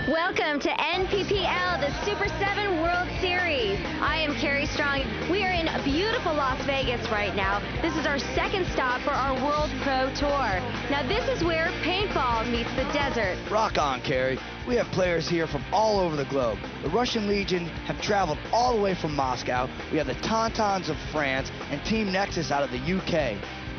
Welcome to NPPL, the Super 7 World Series. I am Carrie Strong. We are in beautiful Las Vegas right now. This is our second stop for our World Pro Tour. Now this is where paintball meets the desert. Rock on, Carrie. We have players here from all over the globe. The Russian Legion have traveled all the way from Moscow. We have the 2000's of France and Team Nexus out of the UK.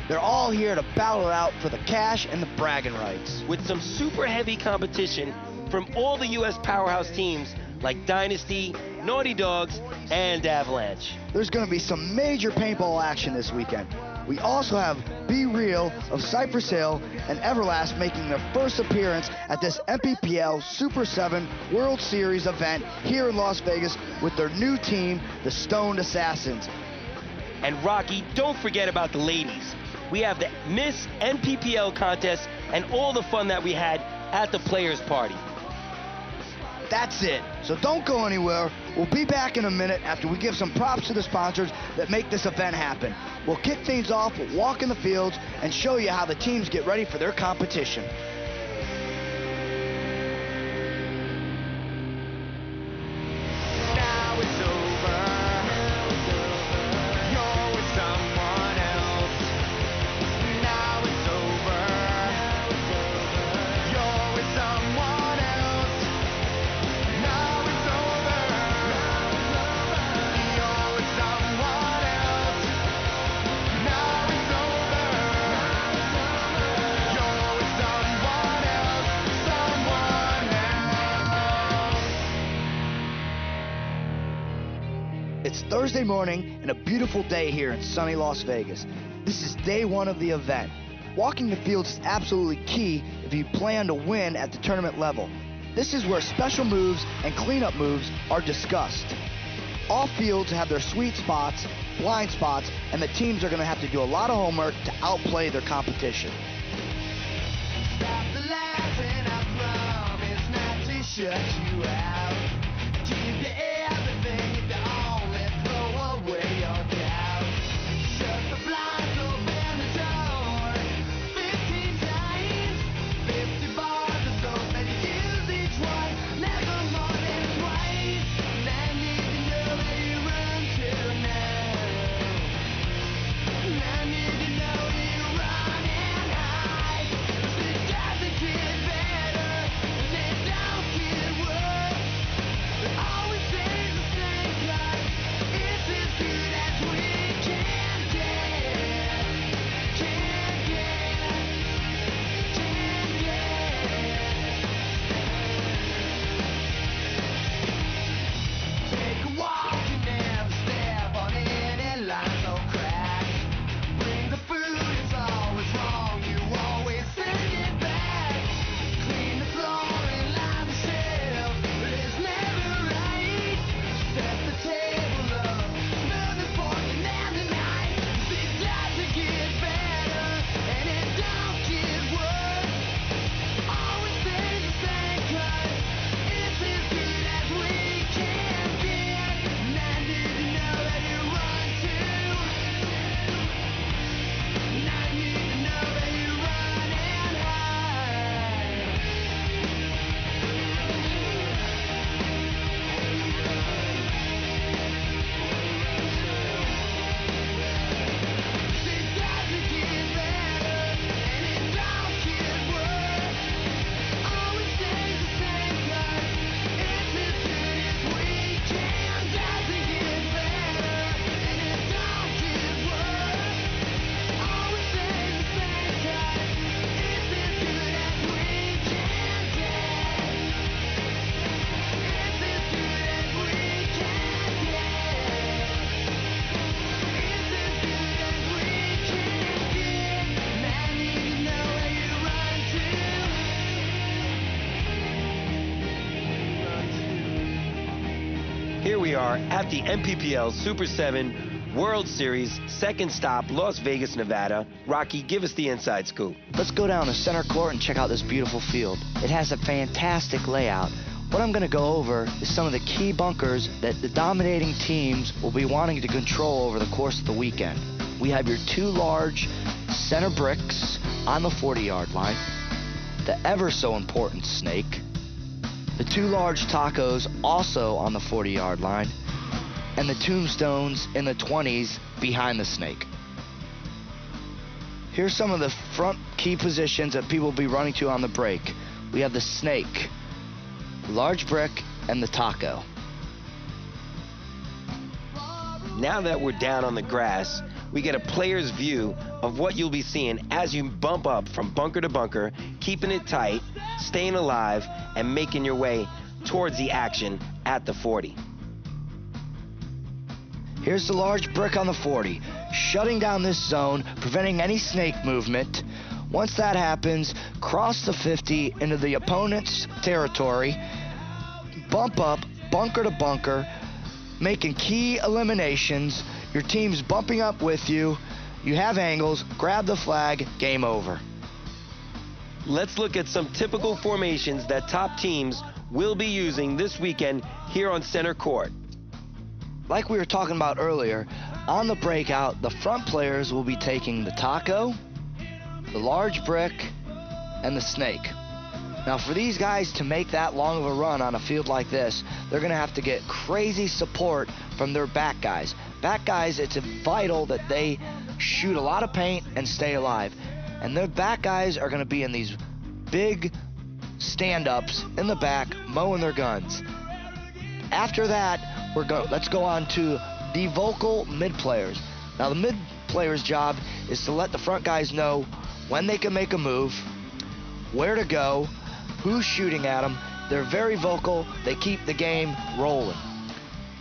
They're all here to battle it out for the cash and the bragging rights. With some super heavy competition from all the U.S. powerhouse teams like Dynasty, Naughty Dogs, and Avalanche. There's going to be some major paintball action this weekend. We also have Be Real of Cypress Hill and Everlast making their first appearance at this NPPL Super 7 World Series event here in Las Vegas with their new team, the Stoned Assassins. And Rocky, don't forget about the ladies. We have the Miss NPPL contest and all the fun that we had at the Players Party. That's it. So don't go anywhere. We'll be back in a minute after we give some props to the sponsors that make this event happen. We'll kick things off with Walk in the Fields and show you how the teams get ready for their competition. Now it's over. You're with someone else. Now it's over. You're with someone else. Now it's over. You're with someone else. Now it's over. You're with someone else. Someone else. It's Thursday morning and a beautiful day here in sunny Las Vegas. This is day one of the event. Walking the fields is absolutely key if you plan to win at the tournament level. This is where special moves and cleanup moves are discussed. All fields have their sweet spots, blind spots, and the teams are going to have to do a lot of homework to outplay their competition. Stop the laughing, I promise not to shut you out. Give you everything, you can only throw away your doubt. Shut the blinds, open the door. 15 times, 50 bars or so, many kills each one. Never more than twice. And I need to know where you run to now. And I need to know you run and hide. 'Cause it doesn't get better, and it don't get worse. we are at the NPPL Super 7 World Series, second stop, Las Vegas, Nevada. Rocky, give us the inside scoop. Let's go down to center court and check out this beautiful field. It has a fantastic layout. What I'm going to go over is some of the key bunkers that the dominating teams will be wanting to control over the course of the weekend. We have your two large center bricks on the 40-yard line, the ever so important snake, the two large tacos also on the 40-yard line, and the tombstones in the 20s behind the snake. Here's some of the front key positions that people will be running to on the break. We have the snake, the large brick, and the taco. Now that we're down on the grass, we get a player's view of what you'll be seeing as you bump up from bunker to bunker, keeping it tight, staying alive, and making your way towards the action at the 40. Here's the large brick on the 40, shutting down this zone, preventing any snake movement. Once that happens, cross the 50 into the opponent's territory, bump up, bunker to bunker, making key eliminations. Your team's bumping up with you. You have angles, grab the flag, game over. Let's look at some typical formations that top teams will be using this weekend here on center court. Like we were talking about earlier, on the breakout, the front players will be taking the taco, the large brick, and the snake. Now for these guys to make that long of a run on a field like this, they're going to have to get crazy support from their back guys. Back guys, it's vital that they shoot a lot of paint and stay alive. And their back guys are going to be in these big stand-ups in the back, mowing their guns. After that, let's go on to the vocal mid players. Now the mid players' job is to let the front guys know when they can make a move, where to go, who's shooting at them. They're very vocal. They keep the game rolling.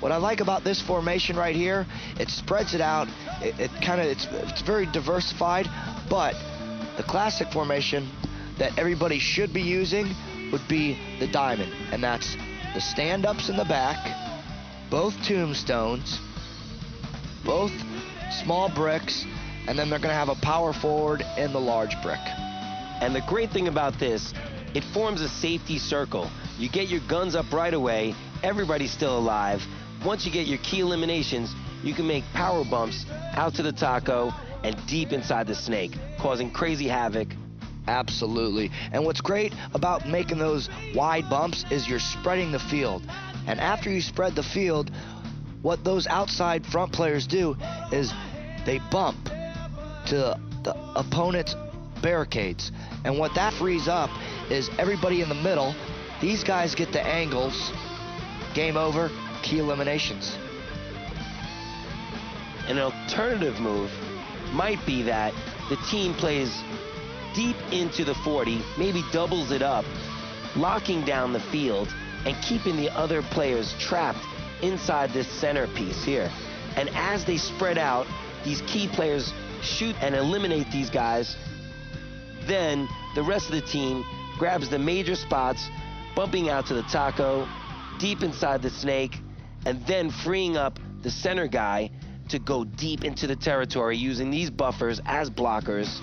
What I like about this formation right here, it spreads it out. It's very diversified, but the classic formation that everybody should be using would be the diamond, and that's the stand-ups in the back, both tombstones, both small bricks, and then they're going to have a power forward in the large brick. And the great thing about this, it forms a safety circle. You get your guns up right away, everybody's still alive. Once you get your key eliminations, you can make power bumps out to the taco and deep inside the snake, causing crazy havoc. Absolutely. And what's great about making those wide bumps is you're spreading the field. And after you spread the field, what those outside front players do is they bump to the opponent's barricades. And what that frees up is everybody in the middle. These guys get the angles. Game over, key eliminations. An alternative move might be that the team plays deep into the 40, maybe doubles it up, locking down the field and keeping the other players trapped inside this centerpiece here. And as they spread out, these key players shoot and eliminate these guys. Then the rest of the team grabs the major spots, bumping out to the taco, deep inside the snake, and then freeing up the center guy to go deep into the territory using these buffers as blockers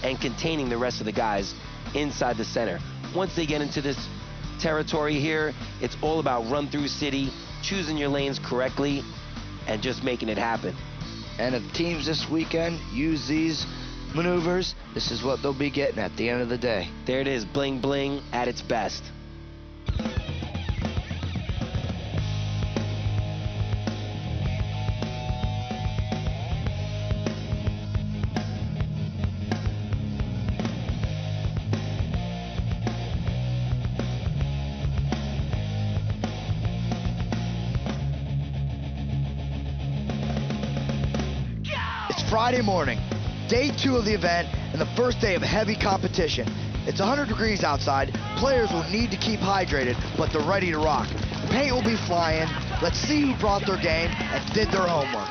and containing the rest of the guys inside the center. Once they get into this territory here, it's all about run through city, choosing your lanes correctly, and just making it happen. And if teams this weekend use these maneuvers, this is what they'll be getting at the end of the day. There it is, bling bling at its best. Friday morning, day 2 of the event and the first day of heavy competition. It's 100 degrees outside. Players will need to keep hydrated, but they're ready to rock. Paint will be flying. Let's see who brought their game and did their homework.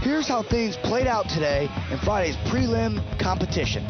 Here's how things played out today in Friday's prelim competition.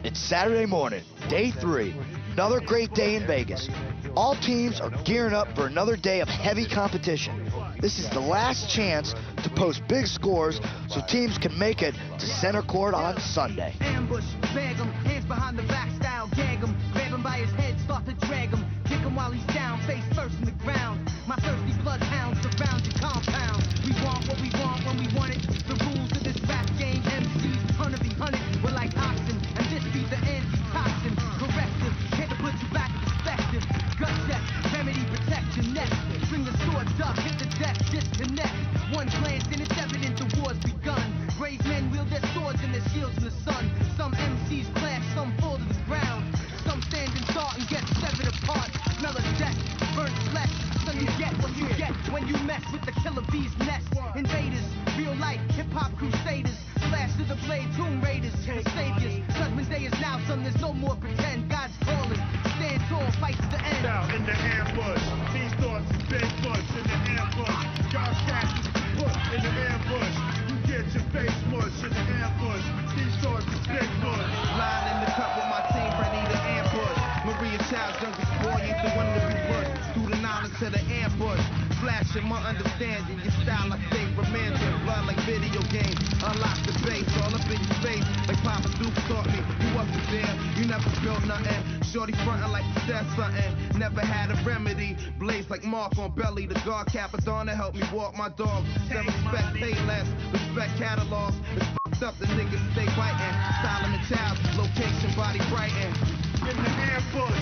It's Saturday morning, day 3, another great day in Vegas. All teams are gearing up for another day of heavy competition. This is the last chance to post big scores so teams can make it to center court on Sunday. Ambush, bag him, hands behind the back style, gag him, grab him by his head, start to drag him, kick him while he's down, face first in the ground. My thirsty bloodhounds surround your compound. We want what we want when we want it. The rules of this rap game, MCs, 100 v 100, we're like oxen, and this be the anti-toxin, corrective, here to put you back in perspective. Gut check, remedy, protect your neck. Bring the swords up, hit the deck, disconnect. One glance and it's evident the war's begun. Brave men wield their swords and their shields in the sun. Some MCs clash, some fall to the ground. Some stand in thought and get severed apart. Smell of death, burnt flesh. So you get what you get when you mess with the killer bee's nest. Invaders, real life hip-hop crusaders. Flash to the blade, tomb raiders, saviors. Judgment day is now, son, there's no more pretend. God's calling, stand tall, fight to the end. Out in the ambush, these thoughts is big bush in the ambush. Y'all statues put in the ambush. You get your face mush in the ambush. These thoughts is big bush. Line in the cup with my team, ready to ambush. Maria Child's youngest boy ain't the one to be pushed. Through the knowledge to the ambush. Flashing my understanding, your style I stay romantic. Blood like video game, unlock the base, all up in your face. Like Papa Duke taught me, you wasn't there, you never built nothing. Shorty frontin' like you said something, never had a remedy. Blaze like Mark on belly, the guard Capadonna to help me walk my dog. Then respect pay less, respect catalogs. It's f***ed up, the niggas stay biting. Solomon Child, location body brighten. In the ambush,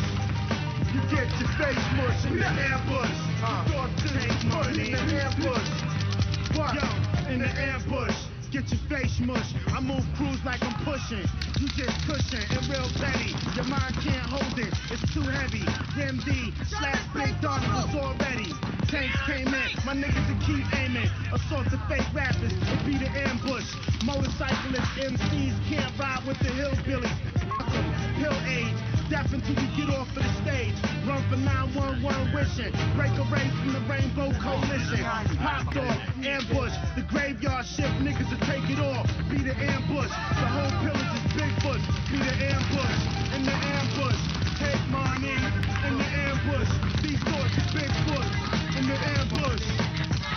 you get your face mush in the ambush. Thought to take money in the ambush. What? Yo, in the ambush, get your face mush. I move crews like I'm pushing. You just cushion and real petty. Your mind can't hold it, it's too heavy. MD / Big Donnie was already. Tanks came in, my niggas will keep aiming. Assault the fake rappers, it be the ambush. Motorcyclists, MCs can't ride with the hillbillies. Hill age, deaf until we get off of the stage. Run for 911 wishing. Break away from the Rainbow Coalition. Popped off, ambush. The graveyard shift, niggas will take it all. Be the ambush. The whole pillage is Bigfoot. Be the ambush. In the ambush. Take money. In the ambush. These thoughts is Bigfoot. In the ambush.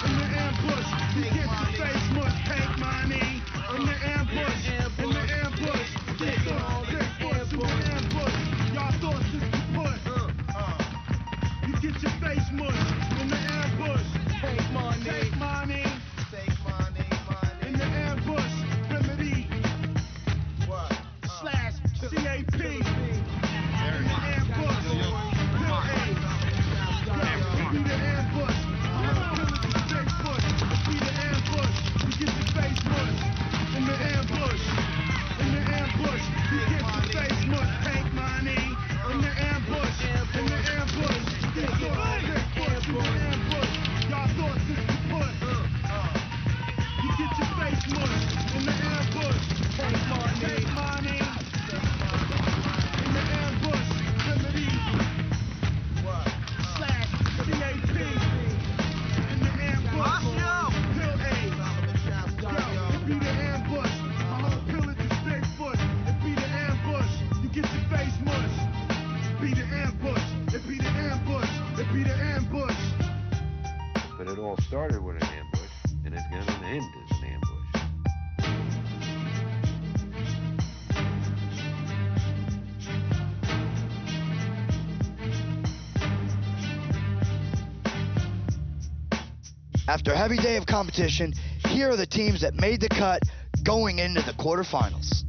In the ambush. You get your face much. Take money. In the ambush. In the ambush. These thoughts is Bigfoot. In the ambush. Y'all thoughts is kaput. You get your face mushed in the ambush. Take money. Take money. Take money, money. In the ambush. Remedy. What? / CAP. In the ambush. Bill A. Be the ambush. Bigfoot. Be the ambush. You get your face mushed in the ambush. In the ambush. You get your face mushed. Take money. In the ambush. In the ambush. These thoughts is Bigfoot. In the ambush. Y'all thoughts is kaput. You get your face mushed in the ambush. Take money. Take money. In the ambush. Remedy. What? / CAP. In the ambush. Pill A. Yo, it be the ambush. My whole pillage is Bigfoot. It be the ambush. You get your face mushed. Be the ambush. It be the ambush. It be the ambush. But it all started with an ambush, and it's gonna end as an ambush. After a heavy day of competition, here are the teams that made the cut going into the quarterfinals.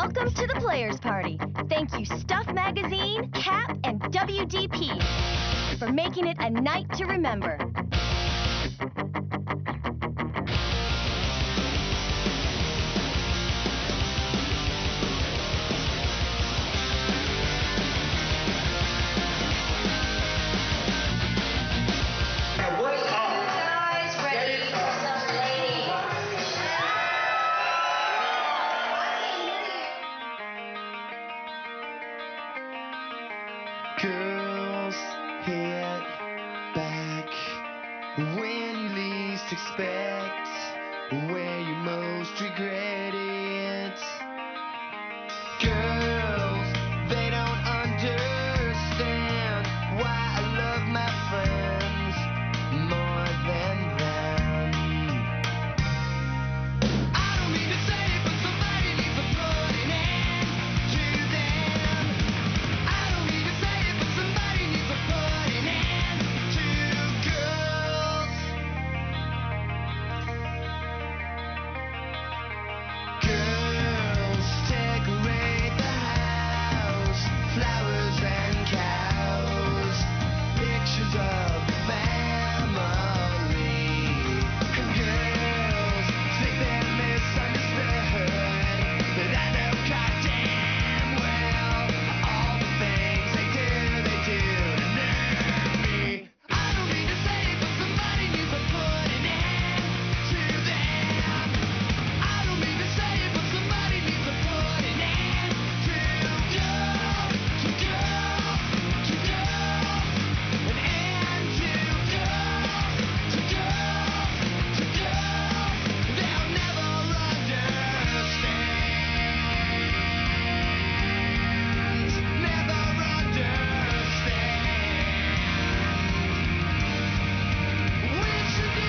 welcome to the Players Party. Thank you Stuff Magazine, CAP, and WDP for making it a night to remember. Girls hit back when you least expect, where you most regret it. Girls, they don't understand why I love my friends more than them. I don't mean to say it, but somebody needs to put an end to them. I don't mean to say it, but somebody needs to put an end to girls. Girls decorate the house, flowers and cows, pictures of the family. Girls think they're misunderstood, but I know goddamn well all the things they do to me. I don't mean to say it, but somebody needs to put an end to them. I don't mean to say it, but somebody needs to put an end to girls, to girls, to girls, an end to girls, to girls, to girls. They'll never understand. Never understand. We should be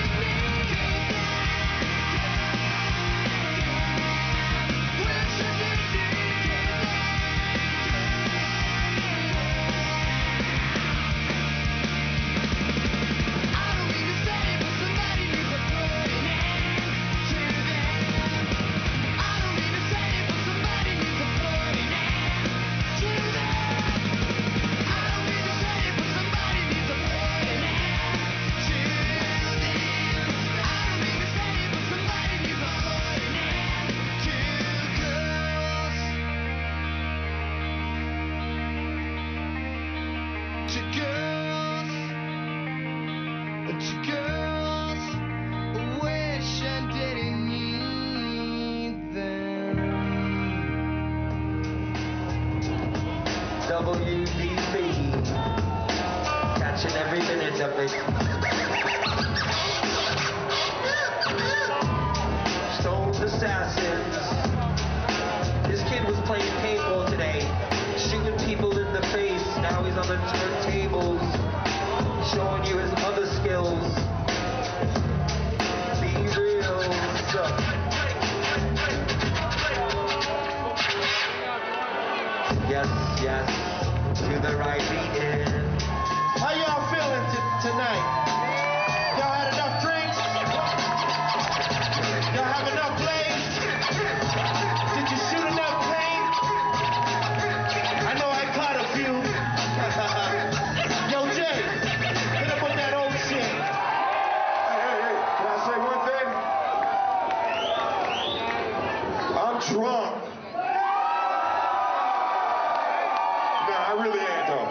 to girls, wish I didn't need them. WDP, catching every minute of it. Stones assassins. This kid was playing paintball today, shooting people in the face. Now he's on the turntables, showing you his other skills. Be real. Yes, to the right beating. How y'all feeling tonight? Y'all had enough drinks? Y'all have enough plays? Did you shoot enough paint? I know I caught a few. Yo, Jay, hit up with that old shit. Hey, can I say one thing? I'm drunk. Nah, I really ain't though.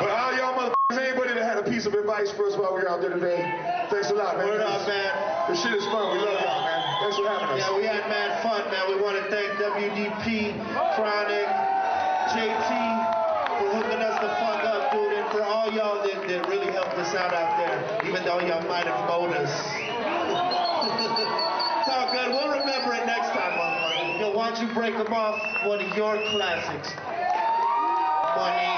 But all y'all motherfuckers, anybody that had a piece of advice for us while we were out there today, thanks a lot, man. Word up, man. This shit is fun. We love y'all, man. Thanks for having us. Yeah, we had mad fun, man. We want to thank WDP, Chronic, JT for hooking us the fuck up, dude, and for all y'all that really helped us out there, even though y'all might have mowed us. It's all good. We'll remember it next time, motherfucker. Yo, why don't you break them off one of your classics? Money.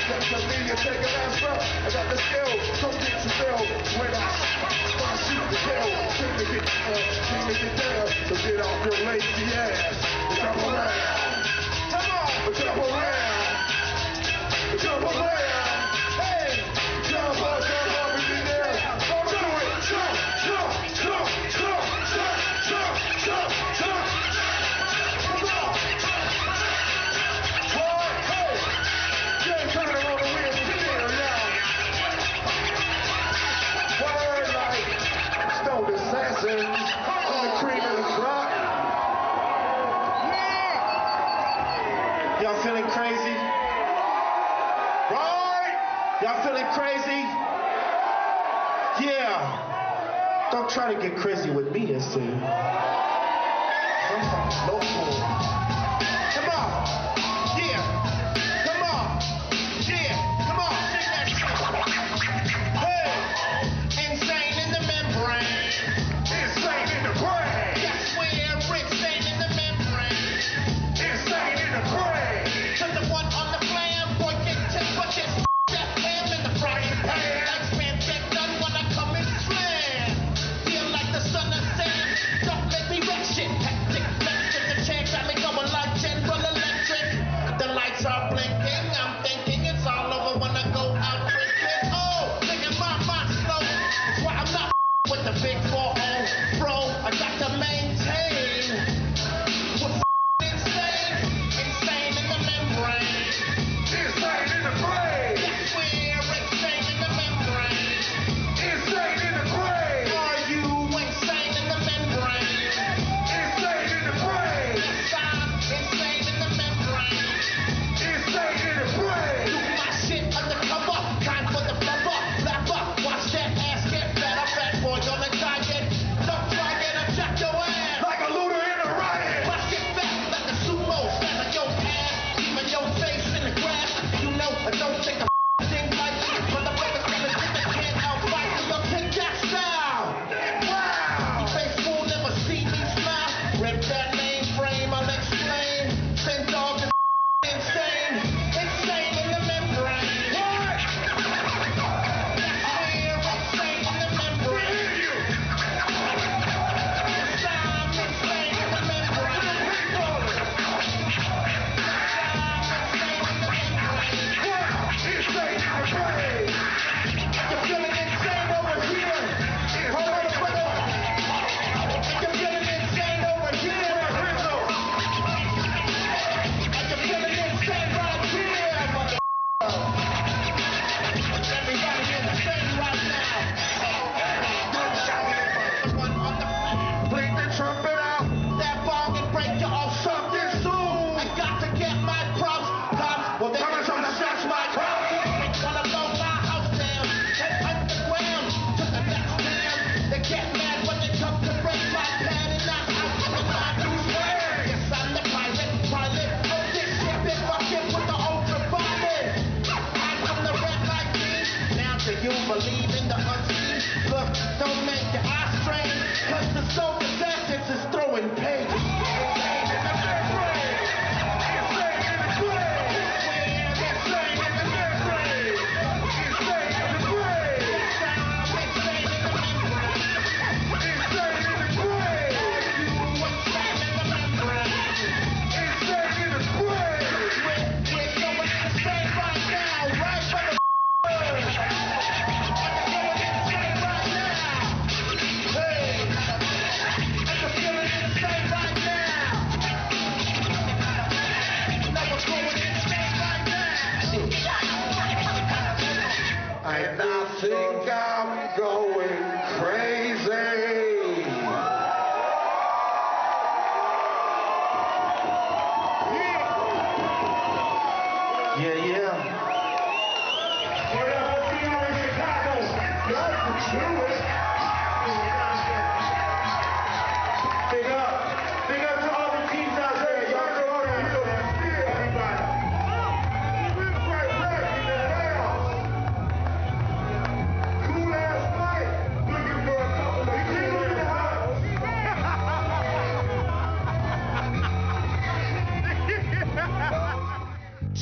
That's the me, you take a last breath. I got the skill, come get your bill. When I shoot the kill, seem to get there. So get off your lazy ass. Jump around. Come on, jump around. Jump around. Hey, jump up in the air. Go do it. Jump, jump, jump, jump, jump, jump, jump, jump. Come on. What? Hey. Yeah, turn it on the wheels. Get there now. Word like Stone Assassins on the cream of the crop. Y'all feeling crazy? Right? Y'all feeling crazy? Yeah. Don't try to get crazy with me, you see. Come on, no fool. Come on. Yeah. Come on. Yeah. Come on. Sing that shit. Hey. Insane in the membrane. Insane in the brain. That's where it's insane in the membrane. Insane in the brain. To the one on the flamboyant temperature. That ham in the frying pan. Lifespan get done when I come and slam. Feel like the son of Sam. Don't let me wreck shit. Hectic flex in the chair, got me going like Jet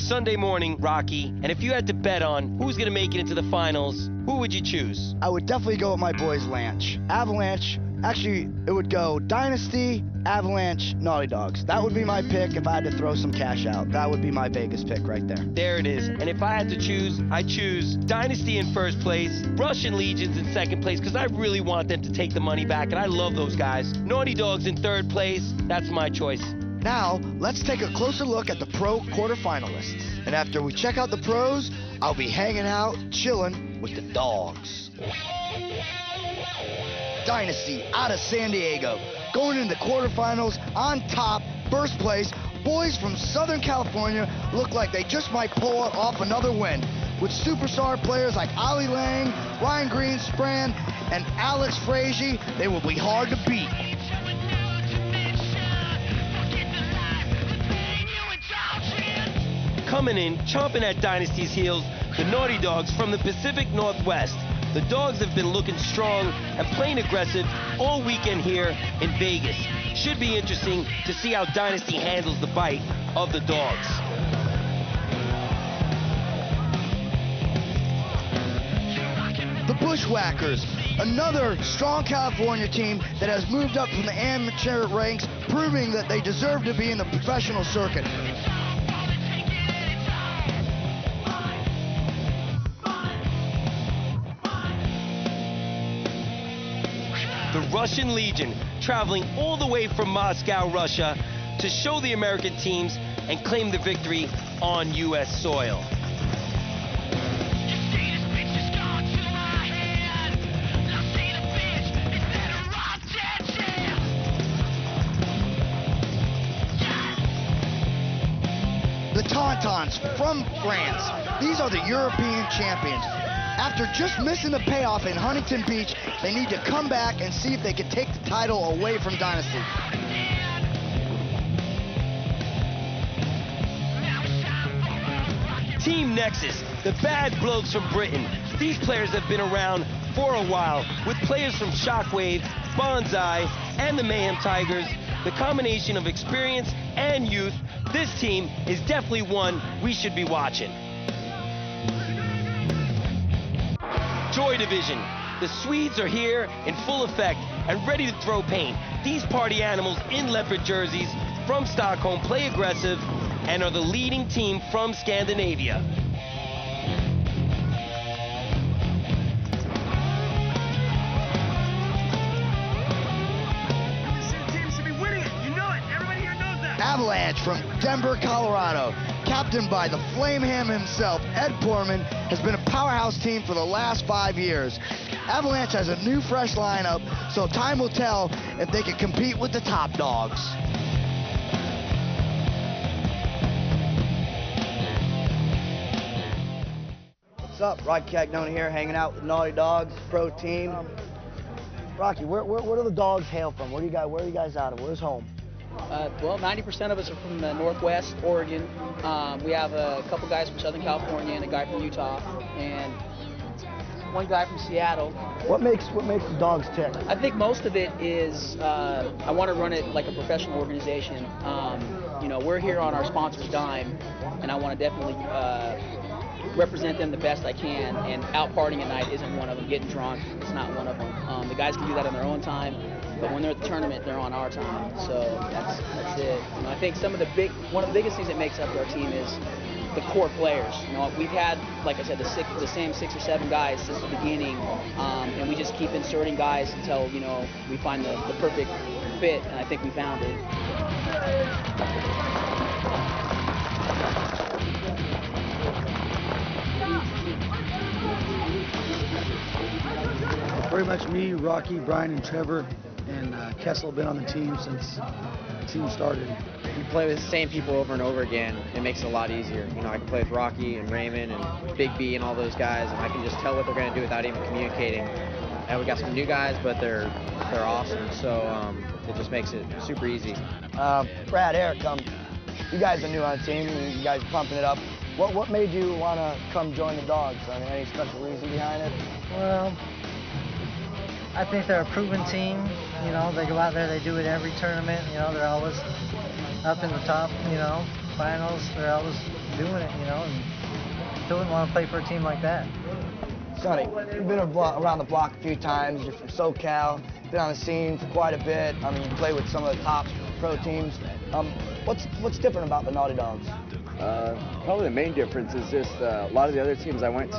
Sunday morning, Rocky, and if you had to bet on who's going to make it into the finals, who would you choose? I would definitely go with my boys Lanch. Avalanche, actually, it would go Dynasty, Avalanche, Naughty Dogs. That would be my pick if I had to throw some cash out. That would be my Vegas pick right there. There it is. And if I had to choose, I'd choose Dynasty in first place, Russian Legions in second place, because I really want them to take the money back, and I love those guys. Naughty Dogs in third place. That's my choice. Now, let's take a closer look at the pro quarterfinalists. And after we check out the pros, I'll be hanging out, chilling with the dogs. Dynasty out of San Diego, going into the quarterfinals on top, first place. Boys from Southern California look like they just might pull off another win. With superstar players like Ali Lang, Ryan Greenspran, and Alex Frazier, they will be hard to beat. Coming in, chomping at Dynasty's heels, the Naughty Dogs from the Pacific Northwest. The Dogs have been looking strong and playing aggressive all weekend here in Vegas. Should be interesting to see how Dynasty handles the bite of the Dogs. The Bushwhackers, another strong California team that has moved up from the amateur ranks, proving that they deserve to be in the professional circuit. The Russian Legion, traveling all the way from Moscow, Russia, to show the American teams and claim the victory on U.S. soil. The Tauntauns from France. These are the European champions. After just missing the payoff in Huntington Beach, they need to come back and see if they can take the title away from Dynasty. Team Nexus, the bad blokes from Britain. These players have been around for a while, with players from Shockwave, Bonsai, and the Mayhem Tigers. The combination of experience and youth, this team is definitely one we should be watching. Joy Division. The Swedes are here in full effect and ready to throw pain. These party animals in leopard jerseys from Stockholm play aggressive and are the leading team from Scandinavia. Avalanche from Denver, Colorado, captained by the Flame Ham himself, Ed Portman, has been a powerhouse team for the last 5 years. Avalanche has a new, fresh lineup, so time will tell if they can compete with the top dogs. What's up? Rocky Cagnoni here, hanging out with Naughty Dogs, pro team. Rocky, where do the dogs hail from? Where are you guys out of? Where's home? Well, 90% of us are from the Northwest, Oregon. We have a couple guys from Southern California and a guy from Utah, and one guy from Seattle. What makes the dogs tick? I think most of it is I want to run it like a professional organization. You know, we're here on our sponsor's dime, and I want to definitely represent them the best I can. And out partying at night isn't one of them. Getting drunk, it's not one of them. The guys can do that on their own time. But when they're at the tournament, they're on our time. So that's it. You know, I think one of the biggest things that makes up our team is the core players. You know, we've had, like I said, the same 6 or 7 guys since the beginning, and we just keep inserting guys until, you know, we find the perfect fit, and I think we found it. Pretty much me, Rocky, Brian, and Trevor, and Kessel have been on the team since the team started. You play with the same people over and over again. It makes it a lot easier. You know, I can play with Rocky and Raymond and Big B and all those guys, and I can just tell what they're going to do without even communicating. And we got some new guys, but they're awesome. So it just makes it super easy. Brad, Eric, you guys are new on the team. You guys are pumping it up. What made you want to come join the Dogs? I mean, any special reason behind it? Well, I think they're a proven team. You know, they go out there, they do it every tournament. You know, they're always up in the top, you know. finals, they're always doing it, you know, and who wouldn't want to play for a team like that? Sonny, you've been around the block a few times. You're from SoCal, been on the scene for quite a bit. I mean, you play with some of the top pro teams. What's different about the Naughty Dogs? Probably the main difference is just a lot of the other teams I went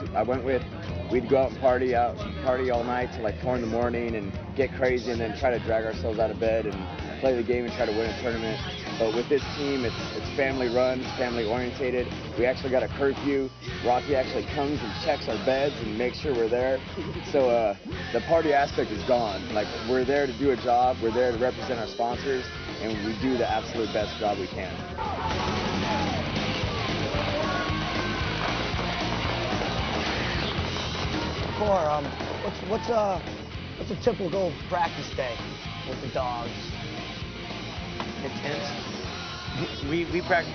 with, we'd go out and party all night till like 4 in the morning and get crazy and then try to drag ourselves out of bed and play the game and try to win a tournament. But with this team, it's family run, it's family orientated. We actually got a curfew. Rocky actually comes and checks our beds and makes sure we're there. So the party aspect is gone. Like, we're there to do a job, we're there to represent our sponsors, and we do the absolute best job we can. Cor, what's a typical practice day with the Dogs? Intense. We practice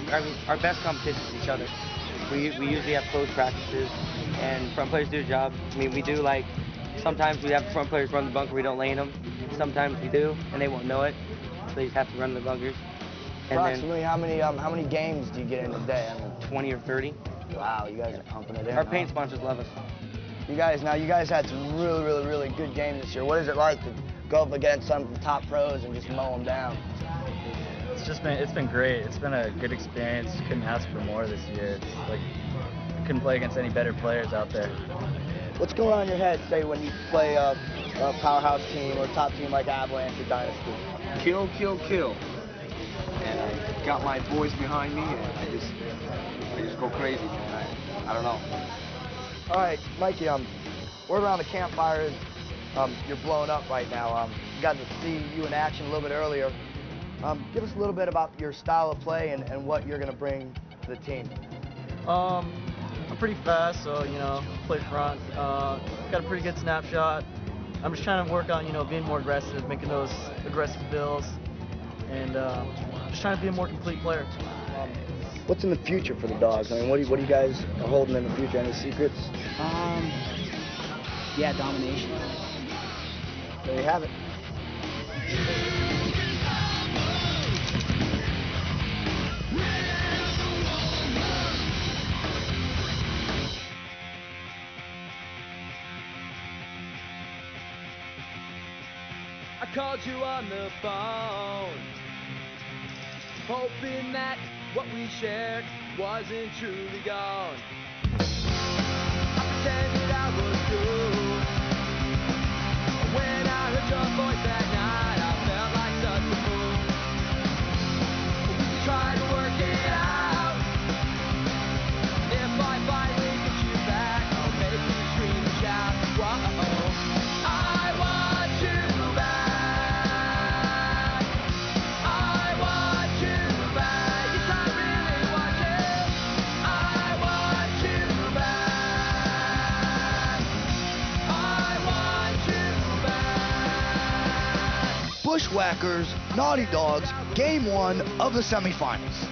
our best competition is each other. We usually have close practices, and front players do a job. I mean, we do, like, sometimes we have front players run the bunker, we don't lane them. Sometimes we do, and they won't know it, so they just have to run the bunkers. And approximately how many games do you get in a day? I mean, 20 or 30. Wow, you guys are pumping it in. Our paint sponsors love us. You guys had some really good games this year. What is it like to go up against some of the top pros and just mow them down? It's been great. It's been a good experience. Couldn't ask for more this year. It's like I couldn't play against any better players out there. What's going on in your head, say, when you play a powerhouse team or a top team like Avalanche or Dynasty? Kill, kill, kill. And I got my boys behind me, and I just go crazy, man. I don't know. All right, Mikey, we're around the campfires. You're blowing up right now. Got to see you in action a little bit earlier. Give us a little bit about your style of play and what you're going to bring to the team. I'm pretty fast, so, you know, play front. Got a pretty good snapshot. I'm just trying to work on, you know, being more aggressive, making those aggressive bills, and just trying to be a more complete player. What's in the future for the Dogs? I mean, what do you guys are holding in the future? Any secrets? Yeah, domination. There you have it. I called you on the phone, hoping that what we shared wasn't truly gone. I pretended I was good. When I heard your voice that night, I felt like such a fool. We tried to work it out. If I finally get you back, I'll make you scream and shout. Whoa, I want you back. I want you back. Yes, I really want you. I want you back. I want you back. Bushwhackers, Naughty Dogs, Game 1 of the semifinals.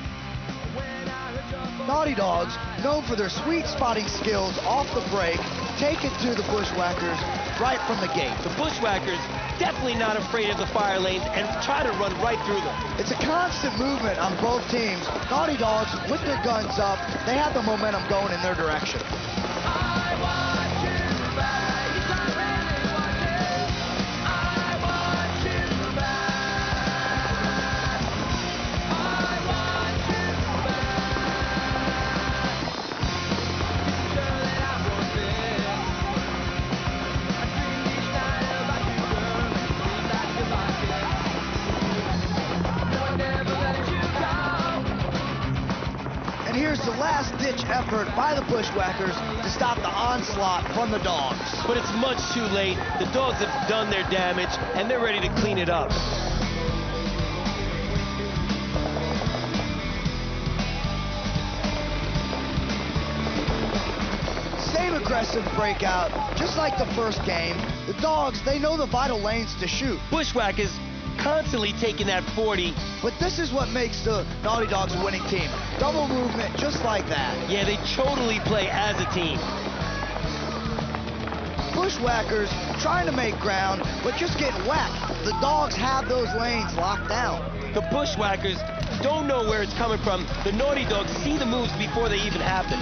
Naughty Dogs, known for their sweet spotting skills off the break, take it to the Bushwhackers right from the gate. The Bushwhackers definitely not afraid of the fire lanes and try to run right through them. It's a constant movement on both teams. Naughty Dogs, with their guns up, they have the momentum going in their direction. Here's the last-ditch effort by the Bushwhackers to stop the onslaught from the Dogs. But it's much too late. The Dogs have done their damage, and they're ready to clean it up. Same aggressive breakout, just like the first game. The Dogs, they know the vital lanes to shoot. Bushwhackers constantly taking that 40. But this is what makes the Naughty Dogs a winning team. Double movement just like that. Yeah, they totally play as a team. Bushwhackers trying to make ground, but just getting whacked. The Dogs have those lanes locked down. The Bushwhackers don't know where it's coming from. The Naughty Dogs see the moves before they even happen.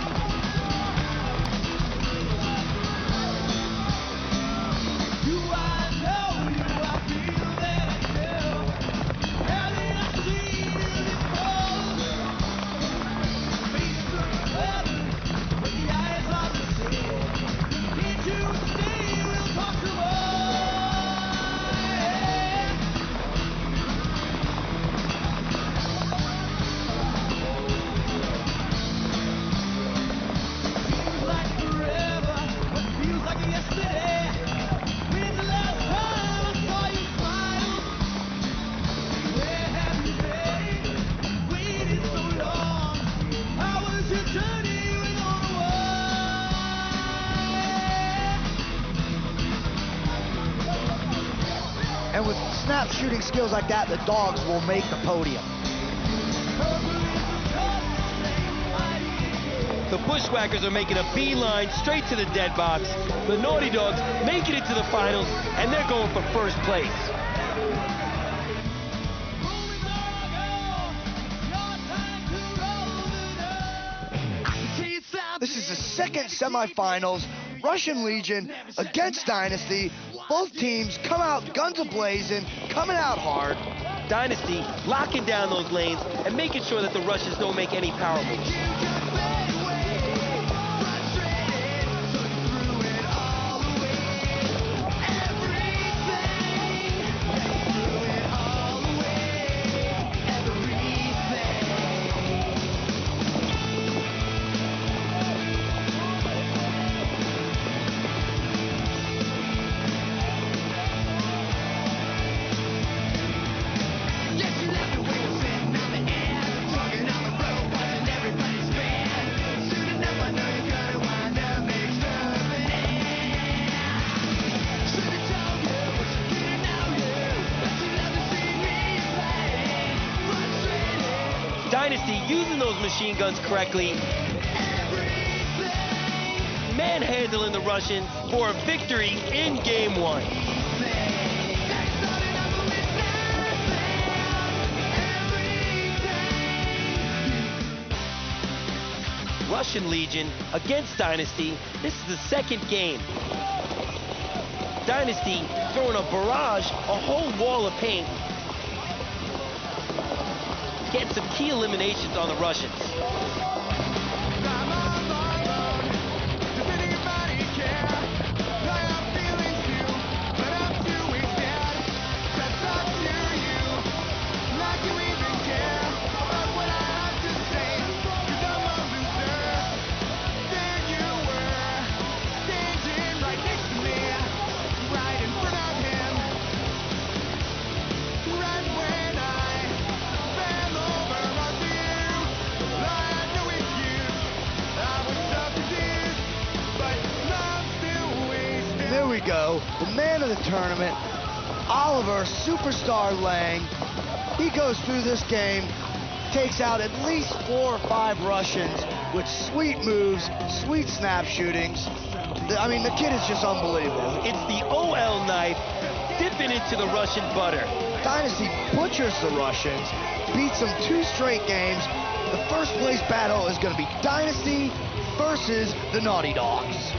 And with snap shooting skills like that, the Dogs will make the podium. The Bushwhackers are making a beeline straight to the dead box. The Naughty Dogs making it to the finals, and they're going for first place. This is the second semifinals, Russian Legion against Dynasty. Both teams come out guns a-blazing, coming out hard. Dynasty locking down those lanes and making sure that the Russians don't make any power moves. Dynasty using those machine guns correctly, manhandling the Russians for a victory in Game 1. Russian Legion against Dynasty. This is the second game. Dynasty throwing a barrage, a whole wall of paint. Getting some key eliminations on the Russians. There we go, the man of the tournament, Oliver Superstar Lang. He goes through this game, takes out at least 4 or 5 Russians with sweet moves, sweet snap shootings. I mean, the kid is just unbelievable. It's the OL knife dipping into the Russian butter. Dynasty butchers the Russians, beats them 2 straight games. The first place battle is going to be Dynasty versus the Naughty Dogs.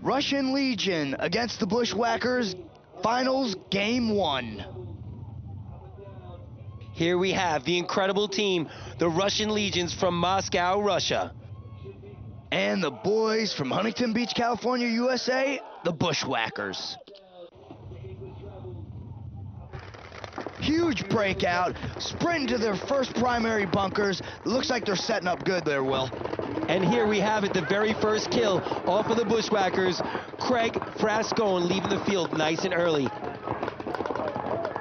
Russian Legion against the Bushwhackers, finals Game 1. Here we have the incredible team, the Russian Legions from Moscow, Russia. And the boys from Huntington Beach, California, USA, the Bushwhackers. Huge breakout, sprint to their first primary bunkers. Looks like they're setting up good there, Will. And here we have it, the very first kill off of the Bushwhackers. Craig Frascone leaving the field nice and early.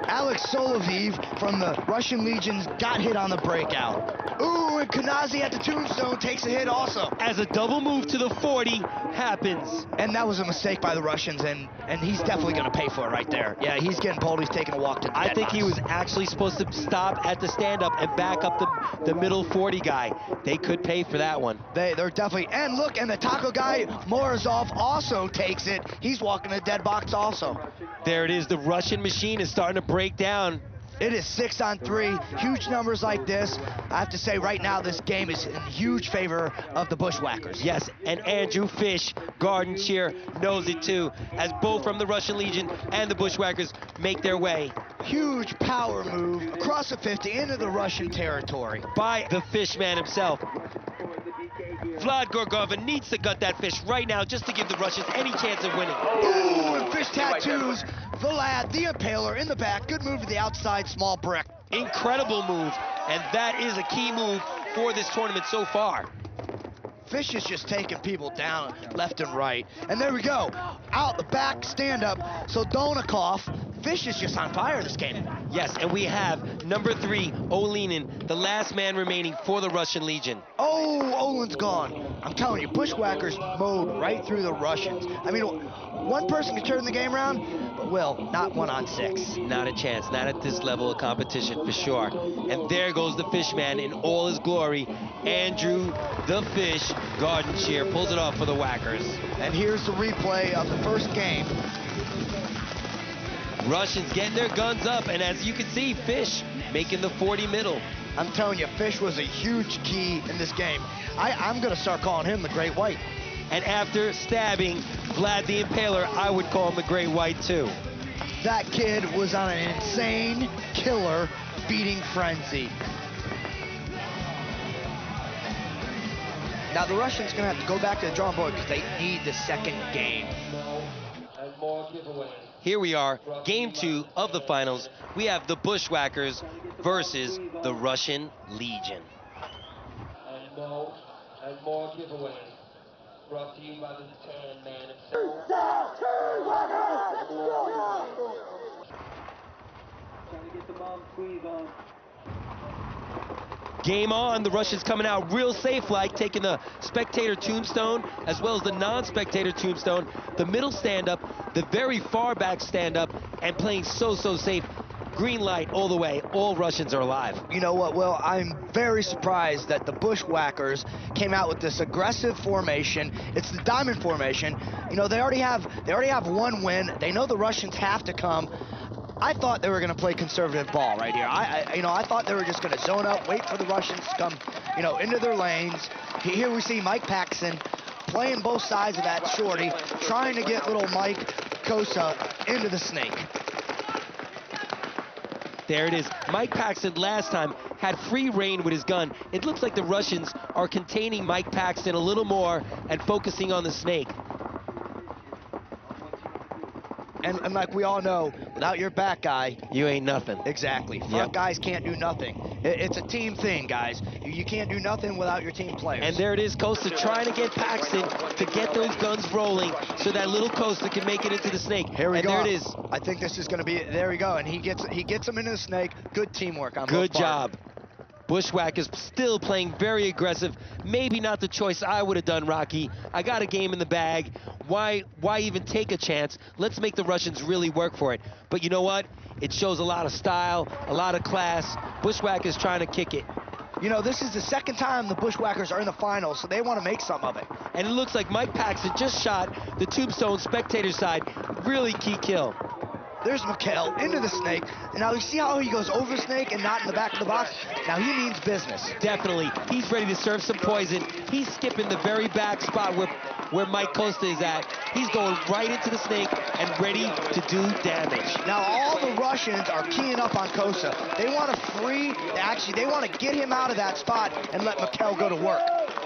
Alex Solovev from the Russian Legions got hit on the breakout. Ooh, and Kanazi at the tombstone takes a hit also. As a double move to the 40 happens. And that was a mistake by the Russians, and he's definitely going to pay for it right there. Yeah, he's getting pulled. He's taking a walk to the I think dead he box. was actually supposed to stop at the stand-up and back up the middle 40 guy. They could pay for that one. They're definitely, and look, and the taco guy, Morozov, also takes it. He's walking the dead box also. There it is. The Russian machine is starting to break down. It is 6-on-3, huge numbers like this. I have to say right now this game is in huge favor of the Bushwhackers. Yes, and Andrew Fish, Garden Cheer, knows it too, as both from the Russian Legion and the Bushwhackers make their way. Huge power move across the 50 into the Russian territory. By the Fishman himself. Vlad Gorgova needs to gut that fish right now just to give the Russians any chance of winning. Ooh, and Fish tattoos Vlad, the Impaler, in the back. Good move to the outside, small brick. Incredible move, and that is a key move for this tournament so far. Fish is just taking people down left and right. And there we go. Out the back, stand up. So Donikov, Fish is just on fire this game. Yes, and we have number 3, Olinin, the last man remaining for the Russian Legion. Oh, Olin's gone. I'm telling you, Bushwhackers mowed right through the Russians. I mean, one person can turn the game around, but Will, not 1-on-6. Not a chance, not at this level of competition for sure. And there goes the Fishman in all his glory. Andrew the Fish Garden Cheer pulls it off for the Whackers. And here's the replay of the first game. Russians getting their guns up, and as you can see, Fish making the 40 middle. I'm telling you, Fish was a huge key in this game. I'm going to start calling him the Great White. And after stabbing Vlad the Impaler, I would call him the Great White too. That kid was on an insane killer beating frenzy. Now the Russians going to have to go back to the drawing board because they need the second game. Here we are, game 2 of the finals. We have the Bushwhackers versus the Russian Legion. And more giveaways brought to you by the Tan Man himself. Trying to get the bomb squeeze on. Game on, the Russians coming out real safe like, taking the spectator tombstone as well as the non-spectator tombstone, the middle stand-up, the very far back stand-up, and playing so safe. Green light all the way. All Russians are alive. You know what, Will? I'm very surprised that the Bushwhackers came out with this aggressive formation. It's the diamond formation. You know, they already have one win. They know the Russians have to come. I thought they were going to play conservative ball right here. I thought they were just going to zone up, wait for the Russians to come, into their lanes. Here we see Mike Paxton playing both sides of that shorty, trying to get little Mike Kosa into the snake. There it is. Mike Paxton last time had free reign with his gun. It looks like the Russians are containing Mike Paxton a little more and focusing on the snake. And like we all know, without your back guy, you ain't nothing. Exactly. Front guys can't do nothing. It's a team thing, guys. You can't do nothing without your team players. And there it is, Costa trying to get Paxton to get those guns rolling so that little Costa can make it into the snake. Here we go. There it is. I think this is going to be, there we go. And he gets him into the snake. Good teamwork on both Good job. Bushwhackers still playing very aggressive. Maybe not the choice I would have done, Rocky. I got a game in the bag. Why even take a chance? Let's make the Russians really work for it. But you know what? It shows a lot of style, a lot of class. Bushwhackers trying to kick it. You know, this is the second time the Bushwhackers are in the finals, so they want to make some of it. And it looks like Mike Paxton just shot the tombstone spectator side. Really key kill. There's Mikhail into the snake. Now you see how he goes over the snake and not in the back of the box? Now he means business. Definitely. He's ready to serve some poison. He's skipping the very back spot where Mike Costa is at. He's going right into the snake and ready to do damage. Now all the Russians are keying up on Kosa. They want to they want to get him out of that spot and let Mikhail go to work.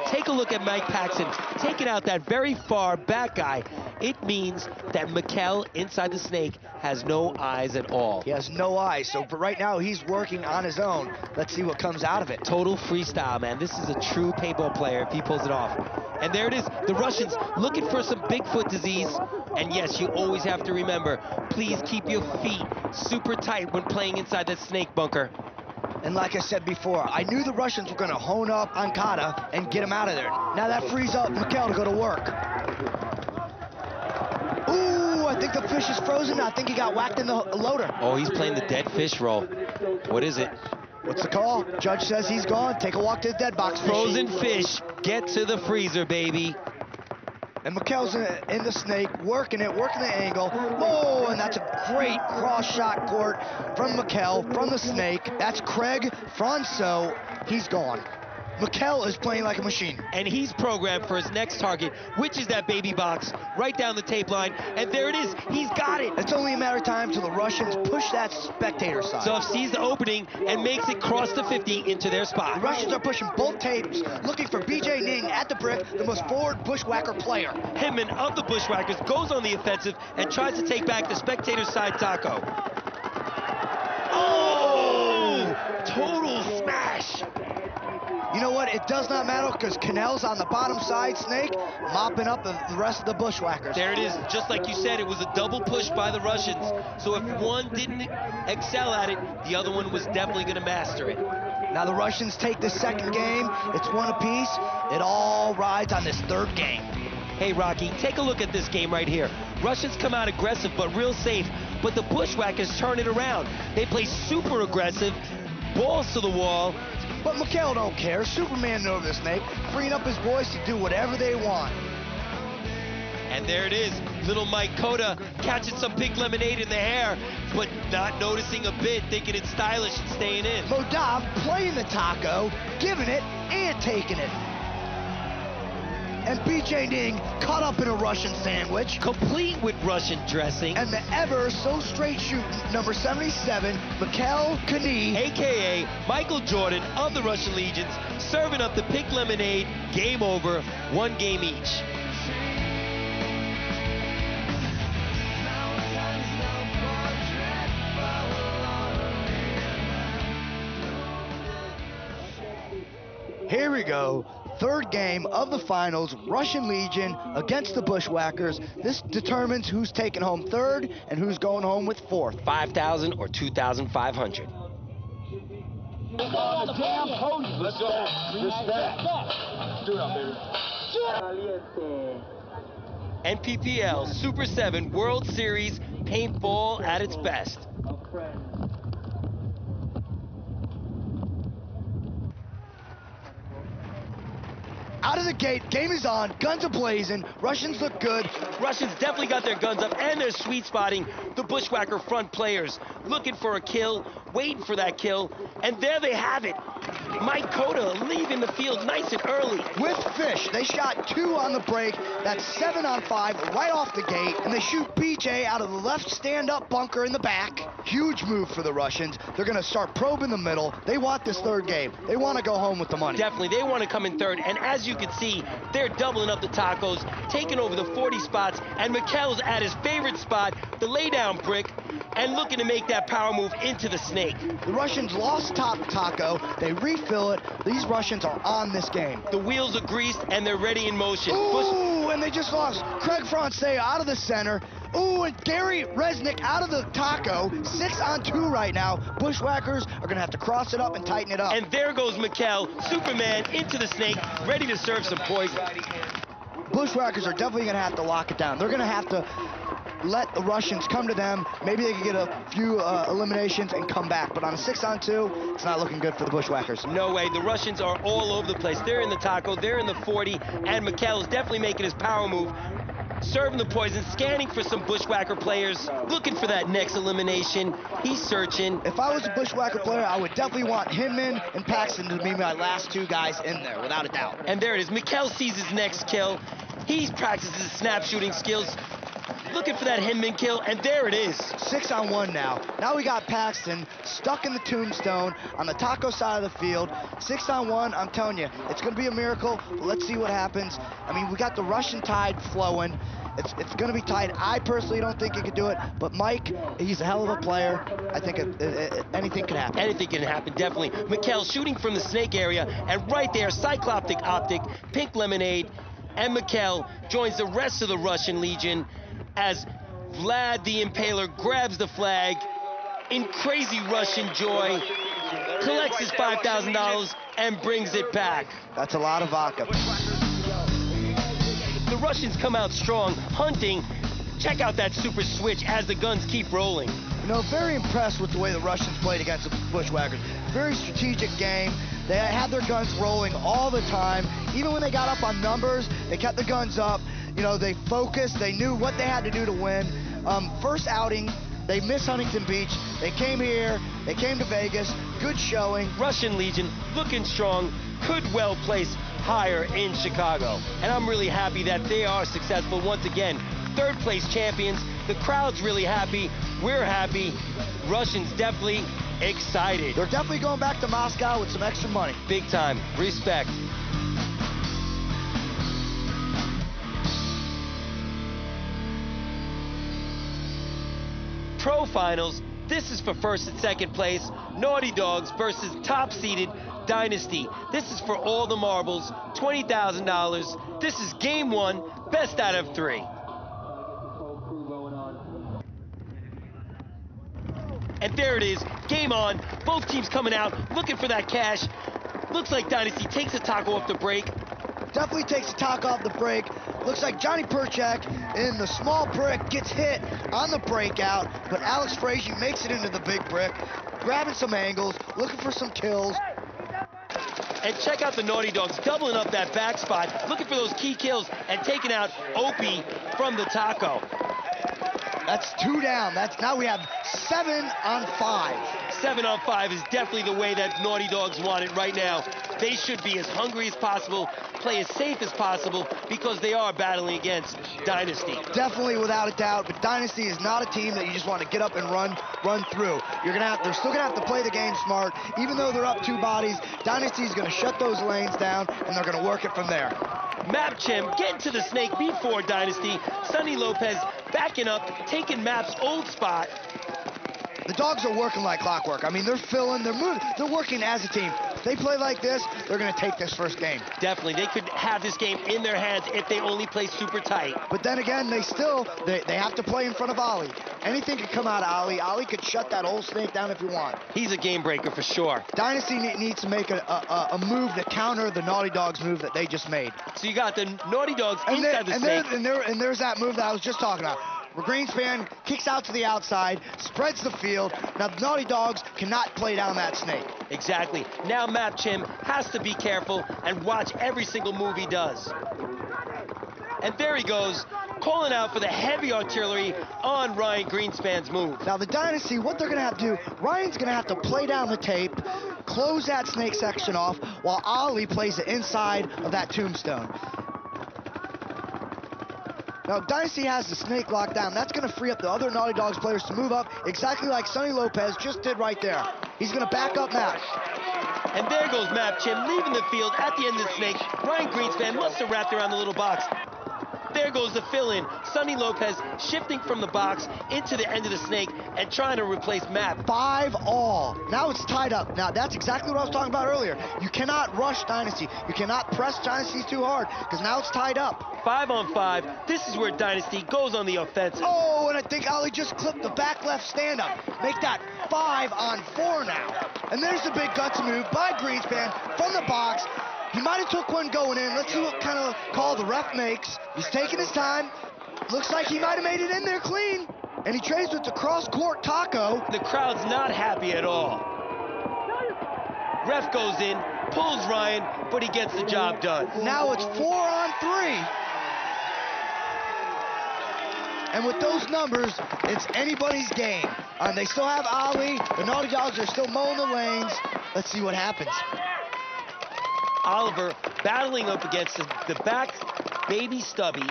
Take a look at Mike Paxton taking out that very far back guy. It means that Mikkel inside the snake has no eyes at all. He has no eyes, so but right now he's working on his own. Let's see what comes out of it. Total freestyle, man. This is a true paintball player if he pulls it off. And there it is, the Russians looking for some Bigfoot disease. And yes, you always have to remember, please keep your feet super tight when playing inside that snake bunker. And like I said before, I knew the Russians were going to hone up on Kata and get him out of there. Now that frees up Mikkel to go to work. Ooh, I think the fish is frozen. I think he got whacked in the loader. Oh, he's playing the dead fish role. What is it? What's the call? Judge says he's gone. Take a walk to the dead box. Frozen fish, get to the freezer, baby. And Mikkel's in the snake, working the angle. Oh, and that's a great cross shot court from Mikkel, from the snake. That's Craig Franco. He's gone. Mikkel is playing like a machine. And he's programmed for his next target, which is that baby box right down the tape line. And there it is. He's got it. It's only a matter of time till the Russians push that spectator side. So sees the opening and makes it cross the 50 into their spot. The Russians are pushing both tapes, looking for BJ Ning at the brick, the most forward bushwhacker player. Hinman of the Bushwhackers goes on the offensive and tries to take back the spectator side taco. Oh! Total smash! You know what? It does not matter because Cannell's on the bottom side snake, mopping up the rest of the bushwhackers. There it is. Just like you said, it was a double push by the Russians. So if one didn't excel at it, the other one was definitely going to master it. Now the Russians take the second game. It's one apiece. It all rides on this third game. Hey, Rocky, take a look at this game right here. Russians come out aggressive but real safe, but the Bushwhackers turn it around. They play super aggressive, balls to the wall. But Mikkel don't care. Superman over the snake, freeing up his boys to do whatever they want. And there it is. Little Mike Cota catching some pink lemonade in the hair, but not noticing a bit, thinking it's stylish and staying in. Modav playing the taco, giving it and taking it. And BJ Ning caught up in a Russian sandwich. Complete with Russian dressing. And the ever so straight shooting number 77, Mikkel Kani. AKA Michael Jordan of the Russian Legions, serving up the pink lemonade. Game over, one game each. Here we go. Third game of the finals, Russian Legion against the Bushwhackers. This determines who's taking home third and who's going home with fourth. 5,000 or 2,500. On the damn podium. Let's go. Respect. Do it up, baby. NPPL Super 7 World Series paintball at its best. Out of the gate, game is on, guns are blazing, Russians look good. Russians definitely got their guns up and they're sweet spotting the Bushwhacker front players, looking for a kill, waiting for that kill, and there they have it. Mike Cota leaving the field nice and early. With fish, they shot 2 on the break, that's 7 on 5 right off the gate, and they shoot BJ out of the left stand-up bunker in the back. Huge move for the Russians. They're gonna start probing the middle. They want this third game. They wanna go home with the money. Definitely, they wanna come in third, and as you can see, they're doubling up the tacos, taking over the 40 spots, and Mikkel's at his favorite spot, the laydown brick, and looking to make that power move into the snake. The Russians lost top taco, they refill it. These Russians are on this game. The wheels are greased and they're ready in motion. Ooh, and they just lost Craig Franco out of the center. Ooh, and Gary Resnick out of the taco. 6 on 2 right now. Bushwhackers are gonna have to cross it up and tighten it up. And there goes Mikkel, Superman into the snake, ready to serve some poison. Bushwhackers are definitely gonna have to lock it down. They're gonna have to let the Russians come to them. Maybe they can get a few eliminations and come back. But on a 6 on 2, it's not looking good for the Bushwhackers. No way. The Russians are all over the place. They're in the taco, they're in the 40, and Mikkel is definitely making his power move, serving the poison, scanning for some Bushwhacker players, looking for that next elimination. He's searching. If I was a Bushwhacker player, I would definitely want Hinman and Paxton to be my last 2 guys in there, without a doubt. And there it is. Mikkel sees his next kill. He practices his snap shooting skills, looking for that Hinman kill, and there it is. 6-on-1 now. Now we got Paxton stuck in the tombstone on the taco side of the field. 6-on-1, I'm telling you, it's going to be a miracle. Let's see what happens. I mean, we got the Russian tide flowing. It's going to be tight. I personally don't think he could do it, but Mike, he's a hell of a player. I think anything can happen. Anything can happen, definitely. Mikkel shooting from the snake area, and right there, Cycloptic Optic, Pink Lemonade, and Mikkel joins the rest of the Russian Legion as Vlad the Impaler grabs the flag in crazy Russian joy, collects his $5,000, and brings it back. That's a lot of vodka. The Russians come out strong, hunting. Check out that super switch as the guns keep rolling. You know, very impressed with the way the Russians played against the Bushwhackers. Very strategic game. They had their guns rolling all the time. Even when they got up on numbers, they kept the guns up. You know, they focused. They knew what they had to do to win. First outing, they missed Huntington Beach. They came here. They came to Vegas. Good showing. Russian Legion looking strong, could well place higher in Chicago. And I'm really happy that they are successful once again. Third place champions. The crowd's really happy. We're happy. Russians definitely excited. They're definitely going back to Moscow with some extra money. Big time. Respect. Pro Finals. This is for first and second place. Naughty Dogs versus top-seeded Dynasty. This is for all the marbles. $20,000. This is game one. Best out of 3. And there it is, game on. Both teams coming out, looking for that cash. Looks like Dynasty takes a taco off the break. Definitely takes a taco off the break. Looks like Johnny Perchak in the small brick gets hit on the breakout, but Alex Frazier makes it into the big brick, grabbing some angles, looking for some kills. And check out the Naughty Dogs doubling up that back spot, looking for those key kills and taking out Opie from the taco. That's 2 down. Now we have 7 on 5. 7 on 5 is definitely the way that Naughty Dogs want it right now. They should be as hungry as possible, play as safe as possible, because they are battling against Dynasty. Definitely, without a doubt, but Dynasty is not a team that you just want to get up and run through. They're still gonna have to play the game smart. Even though they're up 2 bodies, Dynasty's gonna shut those lanes down, and they're gonna work it from there. Mapchem getting to the snake before Dynasty. Sonny Lopez backing up, taking Map's old spot. The Dogs are working like clockwork. I mean, they're filling, they're moving, they're working as a team. If they play like this, they're going to take this first game. Definitely. They could have this game in their hands if they only play super tight. But then again, they have to play in front of Ali. Anything could come out of Ali. Ali could shut that old snake down if you want. He's a game breaker for sure. Dynasty needs to make a move to counter the Naughty Dogs move that they just made. So you got the Naughty Dogs inside the snake. And there's that move that I was just talking about. Greenspan kicks out to the outside, spreads the field. Now the Naughty Dogs cannot play down that snake. Exactly. Now Mapchem has to be careful and watch every single move he does. And there he goes, calling out for the heavy artillery on Ryan Greenspan's move. Now the Dynasty, what they're going to have to do, Ryan's going to have to play down the tape, close that snake section off, while Ali plays the inside of that tombstone. Now, Dynasty has the snake locked down. That's going to free up the other Naughty Dogs players to move up exactly like Sonny Lopez just did right there. He's going to back up Map. And there goes Mapchem leaving the field at the end of the snake. Ryan Greenspan must have wrapped around the little box. There goes the fill-in. Sonny Lopez shifting from the box into the end of the snake and trying to replace Map. 5 all. Now it's tied up. Now, that's exactly what I was talking about earlier. You cannot rush Dynasty. You cannot press Dynasty too hard, because now it's tied up. 5 on 5. This is where Dynasty goes on the offensive. Oh, and I think Ali just clipped the back left stand-up. Make that 5 on 4 now. And there's the big guts move by Greenspan from the box. He might have took one going in. Let's see what kind of call the ref makes. He's taking his time. Looks like he might have made it in there clean. And he trades with the cross-court taco. The crowd's not happy at all. Ref goes in, pulls Ryan, but he gets the job done. Now it's 4 on 3. And with those numbers, it's anybody's game. They still have Ali. The Naughty Dogs are still mowing the lanes. Let's see what happens. Oliver battling up against the back baby Stubby.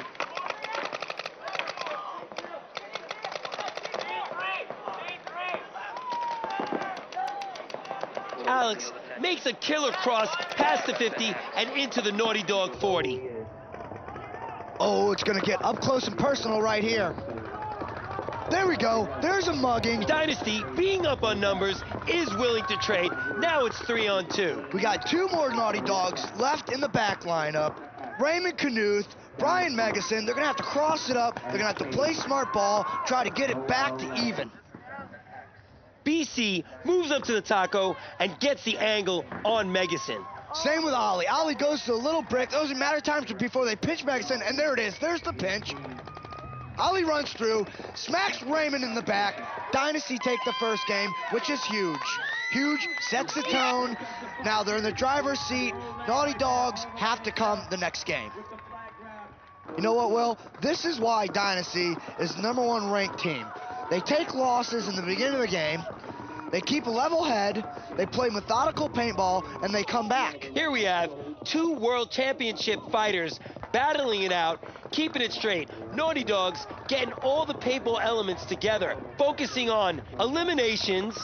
Alex makes a killer cross past the 50 and into the Naughty Dog 40. Oh, it's going to get up close and personal right here. There we go. There's a mugging. Dynasty, being up on numbers, is willing to trade. Now it's 3-on-2. We got 2 more Naughty Dogs left in the back lineup. Raymond Knuth, Brian Megason. They're going to have to cross it up. They're going to have to play smart ball, try to get it back to even. BC moves up to the taco and gets the angle on Megason. Same with Ollie. Ollie goes to the little brick. Those are a matter of time before they pinch Megason, and there it is. There's the pinch. Ollie runs through, smacks Raymond in the back. Dynasty take the first game, which is huge. Huge, sets the tone. Now they're in the driver's seat. Naughty Dogs have to come the next game. You know what, Will? This is why Dynasty is the #1 ranked team. They take losses in the beginning of the game. They keep a level head. They play methodical paintball, and they come back. Here we have 2 world championship fighters battling it out, keeping it straight. Naughty Dogs getting all the paintball elements together, focusing on eliminations,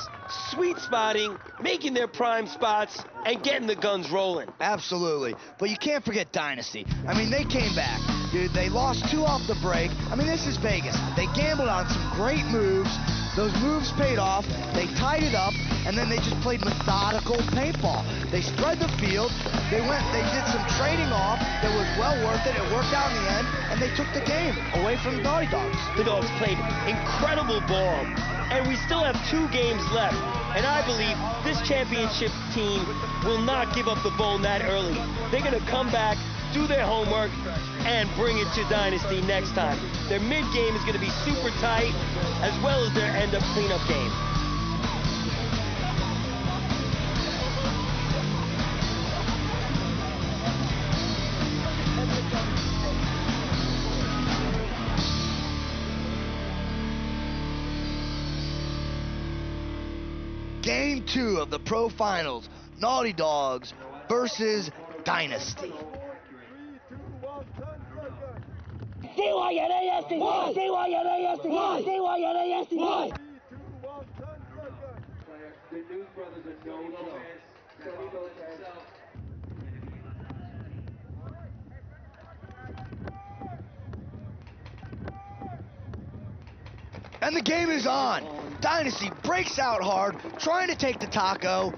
sweet spotting, making their prime spots, and getting the guns rolling. Absolutely. But you can't forget Dynasty. I mean, they came back. Dude, they lost 2 off the break. I mean, this is Vegas. They gambled on some great moves. Those moves paid off. They tied it up, and then they just played methodical paintball. They spread the field. They did some trading off that was well worth it. It worked out in the end, and they took the game away from the Naughty Dogs. The Dogs played incredible ball, and we still have 2 games left. And I believe this championship team will not give up the ball that early. They're going to come back, do their homework, and bring it to Dynasty next time. Their mid-game is going to be super tight, as well as their end-up cleanup game. Game 2 of the Pro Finals, Naughty Dogs versus Dynasty. And the game is on. Dynasty breaks out hard, trying to take the taco.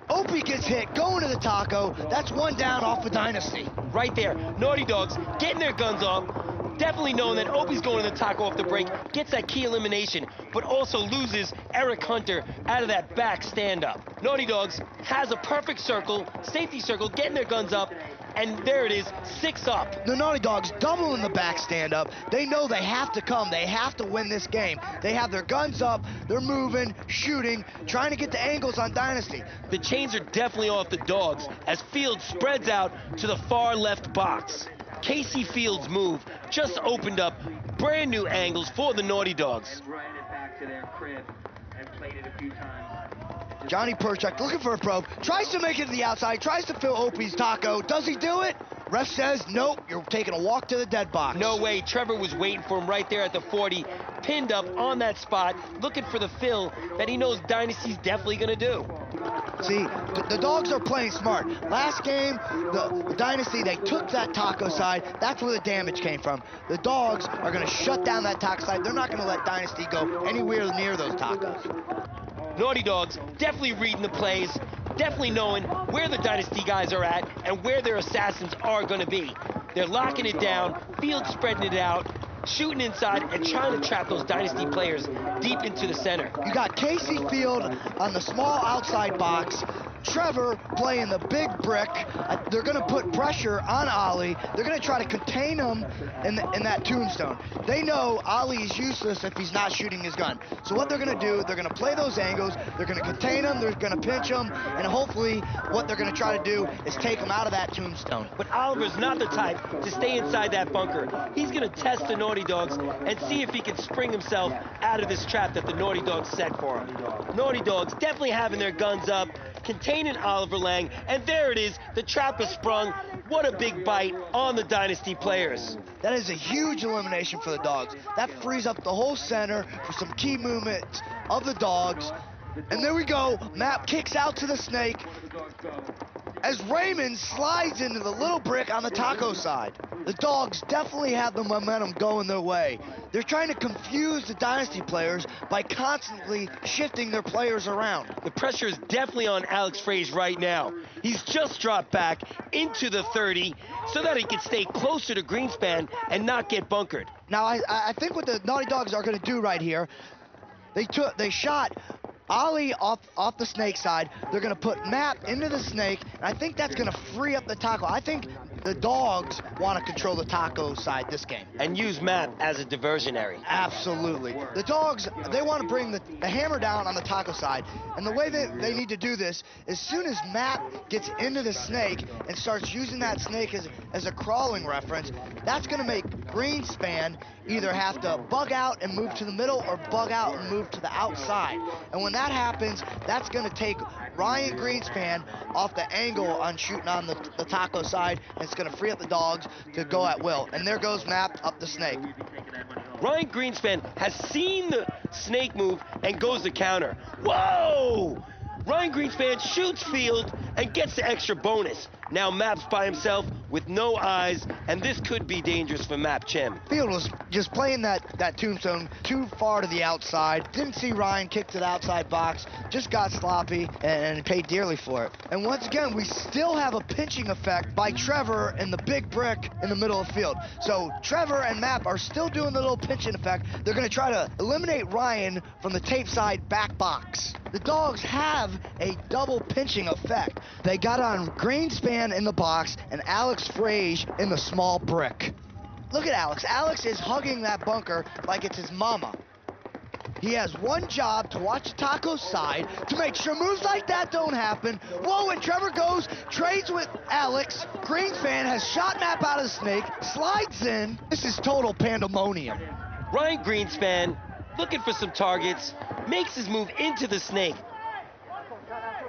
Opie gets hit, going to the taco. That's 1 down off of Dynasty. Right there, Naughty Dogs getting their guns off, definitely knowing that Opie's going to the taco off the break, gets that key elimination, but also loses Eric Hunter out of that back stand-up. Naughty Dogs has a perfect circle, safety circle, getting their guns up, and there it is, 6 up. The Naughty Dogs double in the back stand-up. They know they have to come. They have to win this game. They have their guns up. They're moving, shooting, trying to get the angles on Dynasty. The chains are definitely off the Dogs as Fields spreads out to the far left box. Casey Fields' move just opened up brand new angles for the Naughty Dogs. Johnny Perchuk looking for a probe, tries to make it to the outside, tries to fill Opie's taco. Does he do it? Ref says, nope, you're taking a walk to the dead box. No way, Trevor was waiting for him right there at the 40, pinned up on that spot, looking for the fill that he knows Dynasty's definitely gonna do. See, the Dogs are playing smart. Last game, the Dynasty, they took that taco side. That's where the damage came from. The Dogs are gonna shut down that taco side. They're not gonna let Dynasty go anywhere near those tacos. Naughty Dogs definitely reading the plays, definitely knowing where the Dynasty guys are at and where their assassins are going to be. They're locking it down, Field spreading it out, shooting inside, and trying to trap those Dynasty players deep into the center. You got Casey Field on the small outside box, Trevor playing the big brick. They're going to put pressure on Ollie. They're going to try to contain him in that tombstone. They know Ollie is useless if he's not shooting his gun. So what they're going to do, they're going to play those angles. They're going to contain him. They're going to pinch him. And hopefully what they're going to try to do is take him out of that tombstone. But Oliver's not the type to stay inside that bunker. He's going to test the Naughty Dogs and see if he can spring himself out of this trap that the Naughty Dogs set for him. Naughty Dogs definitely having their guns up, containing Oliver Lang, and there it is, the trap is sprung. What a big bite on the Dynasty players. That is a huge elimination for the Dogs. That frees up the whole center for some key movements of the Dogs. And there we go. Map kicks out to the snake as Raymond slides into the little brick on the taco side. The dogs definitely have the momentum going their way. They're trying to confuse the Dynasty players by constantly shifting their players around. The pressure is definitely on Alex Fraze right now. He's just dropped back into the 30 so that he can stay closer to Greenspan and not get bunkered. Now, I think what the Naughty Dogs are going to do right here, they shot Ollie off the snake side. They're going to put Map into the snake, and I think that's going to free up the taco. I think the dogs want to control the taco side this game. And use Map as a diversionary. Absolutely. The dogs, they want to bring the hammer down on the taco side, and the way that they need to do this, as soon as Map gets into the snake and starts using that snake as a crawling reference, that's going to make Greenspan either have to bug out and move to the middle or bug out and move to the outside. And when that happens, that's going to take Ryan Greenspan off the angle on shooting on the taco side, and it's going to free up the dogs to go at will. And there goes Map up the snake. Ryan Greenspan has seen the snake move and goes to counter. Whoa! Ryan Greenspan shoots field and gets the extra bonus. Now Map's by himself with no eyes, and this could be dangerous for Map Chim. Field was just playing that tombstone too far to the outside. Didn't see Ryan kick to the outside box. Just got sloppy and paid dearly for it. And once again, we still have a pinching effect by Trevor and the big brick in the middle of the field. So Trevor and Map are still doing the little pinching effect. They're going to try to eliminate Ryan from the tape side back box. The dogs have a double pinching effect. They got on Greenspan in the box and Alex Fraze in the small brick. Look at Alex. Alex is hugging that bunker like it's his mama. He has one job, to watch the taco side, to make sure moves like that don't happen. Whoa, and Trevor goes, trades with Alex. Greenspan has shot Map out of the snake, slides in. This is total pandemonium. Ryan Greenspan, looking for some targets, makes his move into the snake.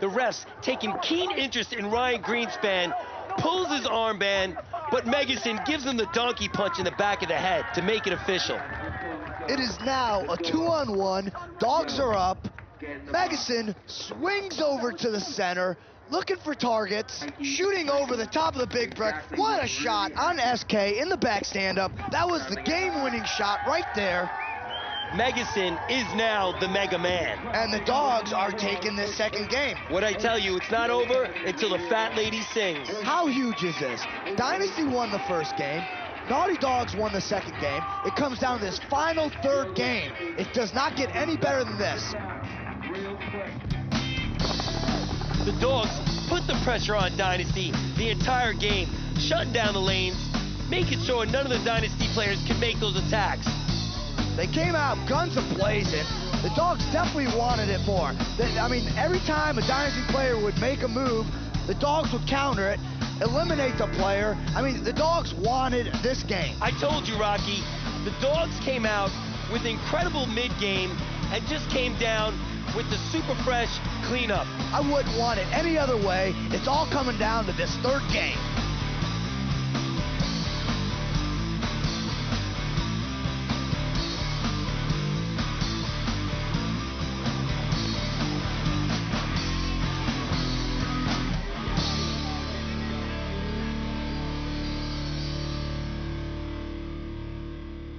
The refs taking keen interest in Ryan Greenspan, pulls his armband, but Megason gives him the donkey punch in the back of the head to make it official. It is now a 2-on-1. Dogs are up. Megason swings over to the center, looking for targets, shooting over the top of the big brick. What a shot on SK in the back stand-up. That was the game-winning shot right there. Megason is now the Mega Man. And the dogs are taking this second game. What I tell you, it's not over until the fat lady sings. How huge is this? Dynasty won the first game. Naughty Dogs won the second game. It comes down to this final third game. It does not get any better than this. The dogs put the pressure on Dynasty the entire game, shutting down the lanes, making sure none of the Dynasty players can make those attacks. They came out guns a-blazing. The dogs definitely wanted it more. I mean, every time a Dynasty player would make a move, the dogs would counter it, eliminate the player. I mean, the dogs wanted this game. I told you, Rocky, the dogs came out with incredible mid-game and just came down with the super fresh cleanup. I wouldn't want it any other way. It's all coming down to this third game.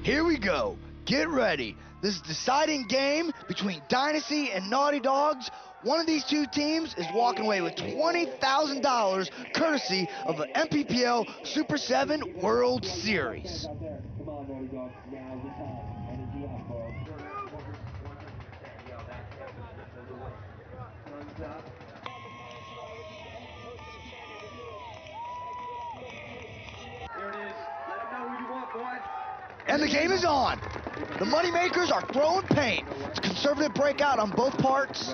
Here we go. Get ready. This is a deciding game between Dynasty and Naughty Dogs. One of these two teams is walking away with $20,000 courtesy of the NPPL Super 7 World Series. And the game is on. The moneymakers are throwing paint. It's a conservative breakout on both parts.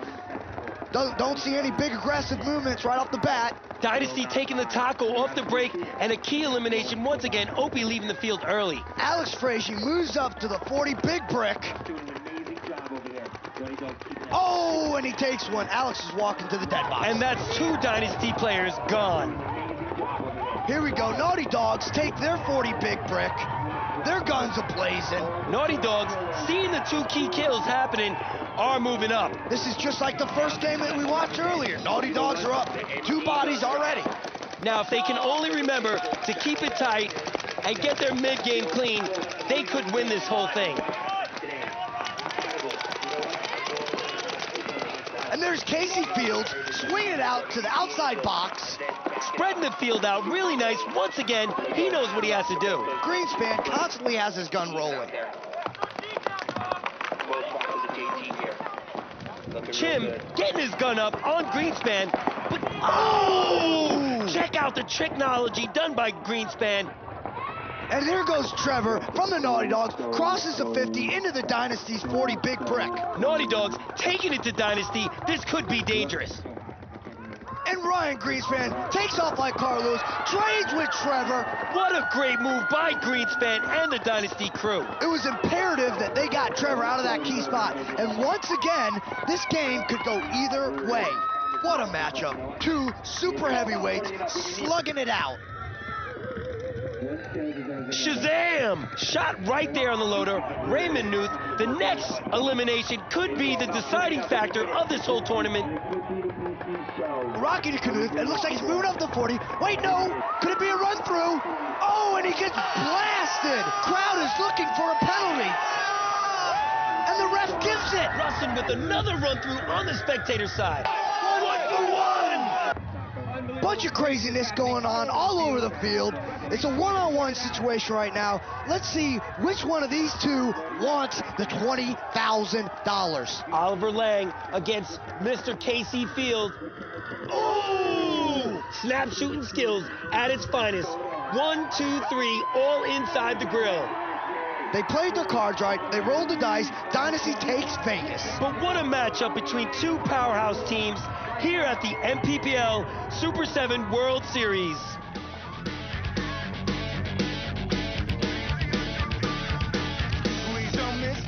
Don't see any big aggressive movements right off the bat. Dynasty taking the taco off the break, and a key elimination once again. Opie leaving the field early. Alex Fraze moves up to the 40 big brick. Oh, and he takes one. Alex is walking to the dead box. And that's two Dynasty players gone. Here we go. Naughty Dogs take their 40 big brick. Their guns are blazing. Naughty Dogs, seeing the 2 key kills happening, are moving up. This is just like the first game that we watched earlier. Naughty Dogs are up. 2 bodies already. Now, if they can only remember to keep it tight and get their mid-game clean, they could win this whole thing. And there's Casey Fields swinging it out to the outside box. Spreading the field out really nice. Once again, he knows what he has to do. Greenspan constantly has his gun rolling. Chim getting his gun up on Greenspan, but oh! Check out the technology done by Greenspan. And there goes Trevor from the Naughty Dogs, crosses the 50 into the Dynasty's 40 big brick. Naughty Dogs taking it to Dynasty. This could be dangerous. And Ryan Greenspan takes off like Carlos, trades with Trevor. What a great move by Greenspan and the Dynasty crew. It was imperative that they got Trevor out of that key spot. And once again, this game could go either way. What a matchup. 2 super heavyweights slugging it out. Shazam! Shot right there on the loader. Raymond Newth, the next elimination could be the deciding factor of this whole tournament. Rocky to Knuth, it looks like he's moving up the 40. Wait, no! Could it be a run through? Oh, and he gets blasted! Crowd is looking for a penalty. And the ref gives it! Russin with another run through on the spectator side. 1-for-1! Bunch of craziness going on all over the field. It's a one-on-one situation right now. Let's see which one of these 2 wants the $20,000. Oliver Lang against Mr. Casey Field. Ooh! Snap shooting skills at its finest. 1, 2, 3, all inside the grill. They played their cards right. They rolled the dice. Dynasty takes Vegas. But what a matchup between 2 powerhouse teams here at the NPPL Super 7 World Series.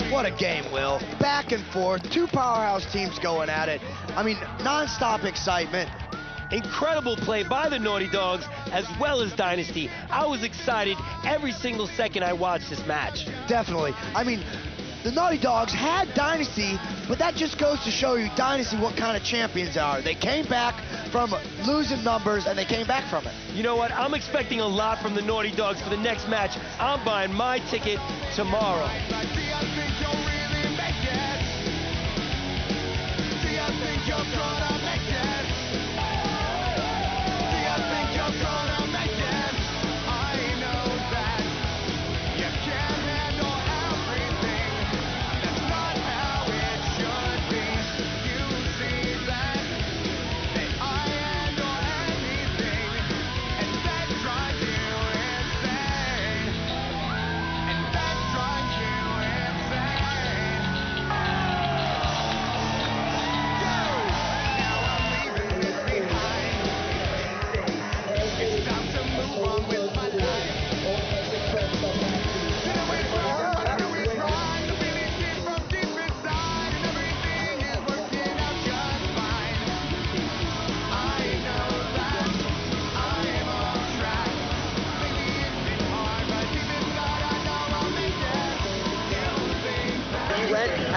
What a game, Will. Back and forth, 2 powerhouse teams going at it. I mean, non-stop excitement. Incredible play by the Naughty Dogs as well as Dynasty. I was excited every single second I watched this match. Definitely. I mean, the Naughty Dogs had Dynasty, but that just goes to show you Dynasty what kind of champions they are. They came back from losing numbers, and they came back from it. You know what? I'm expecting a lot from the Naughty Dogs for the next match. I'm buying my ticket tomorrow.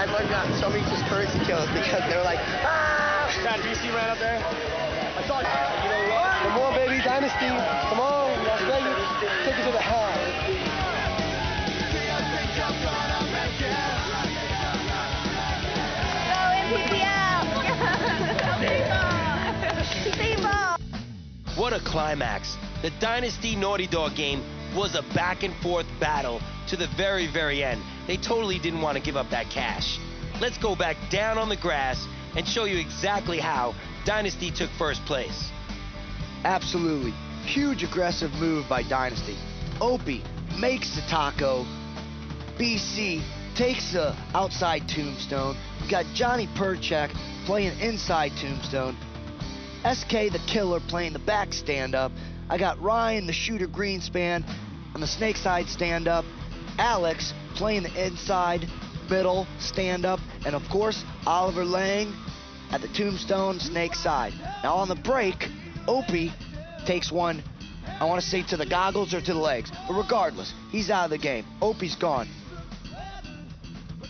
Everyone got so many just currency kills because they were like, ah! Did you see right up there? I saw it. You know what? Come on, baby, Dynasty. Come on, Las Vegas. Take it to the hell. Go NPPL! Paintball! What a climax. The Dynasty Naughty Dog game was a back and forth battle to the very, very end. They totally didn't want to give up that cash. Let's go back down on the grass and show you exactly how Dynasty took first place. Absolutely. Huge aggressive move by Dynasty. Opie makes the taco. BC takes the outside tombstone. We got Johnny Perchek playing inside tombstone. SK the killer playing the back stand-up. I got Ryan the shooter Greenspan on the snake side stand-up. Alex playing the inside, middle, stand-up. And of course, Oliver Lang at the tombstone snake side. Now on the break, Opie takes one I want to say to the goggles or to the legs. But regardless, he's out of the game. Opie's gone.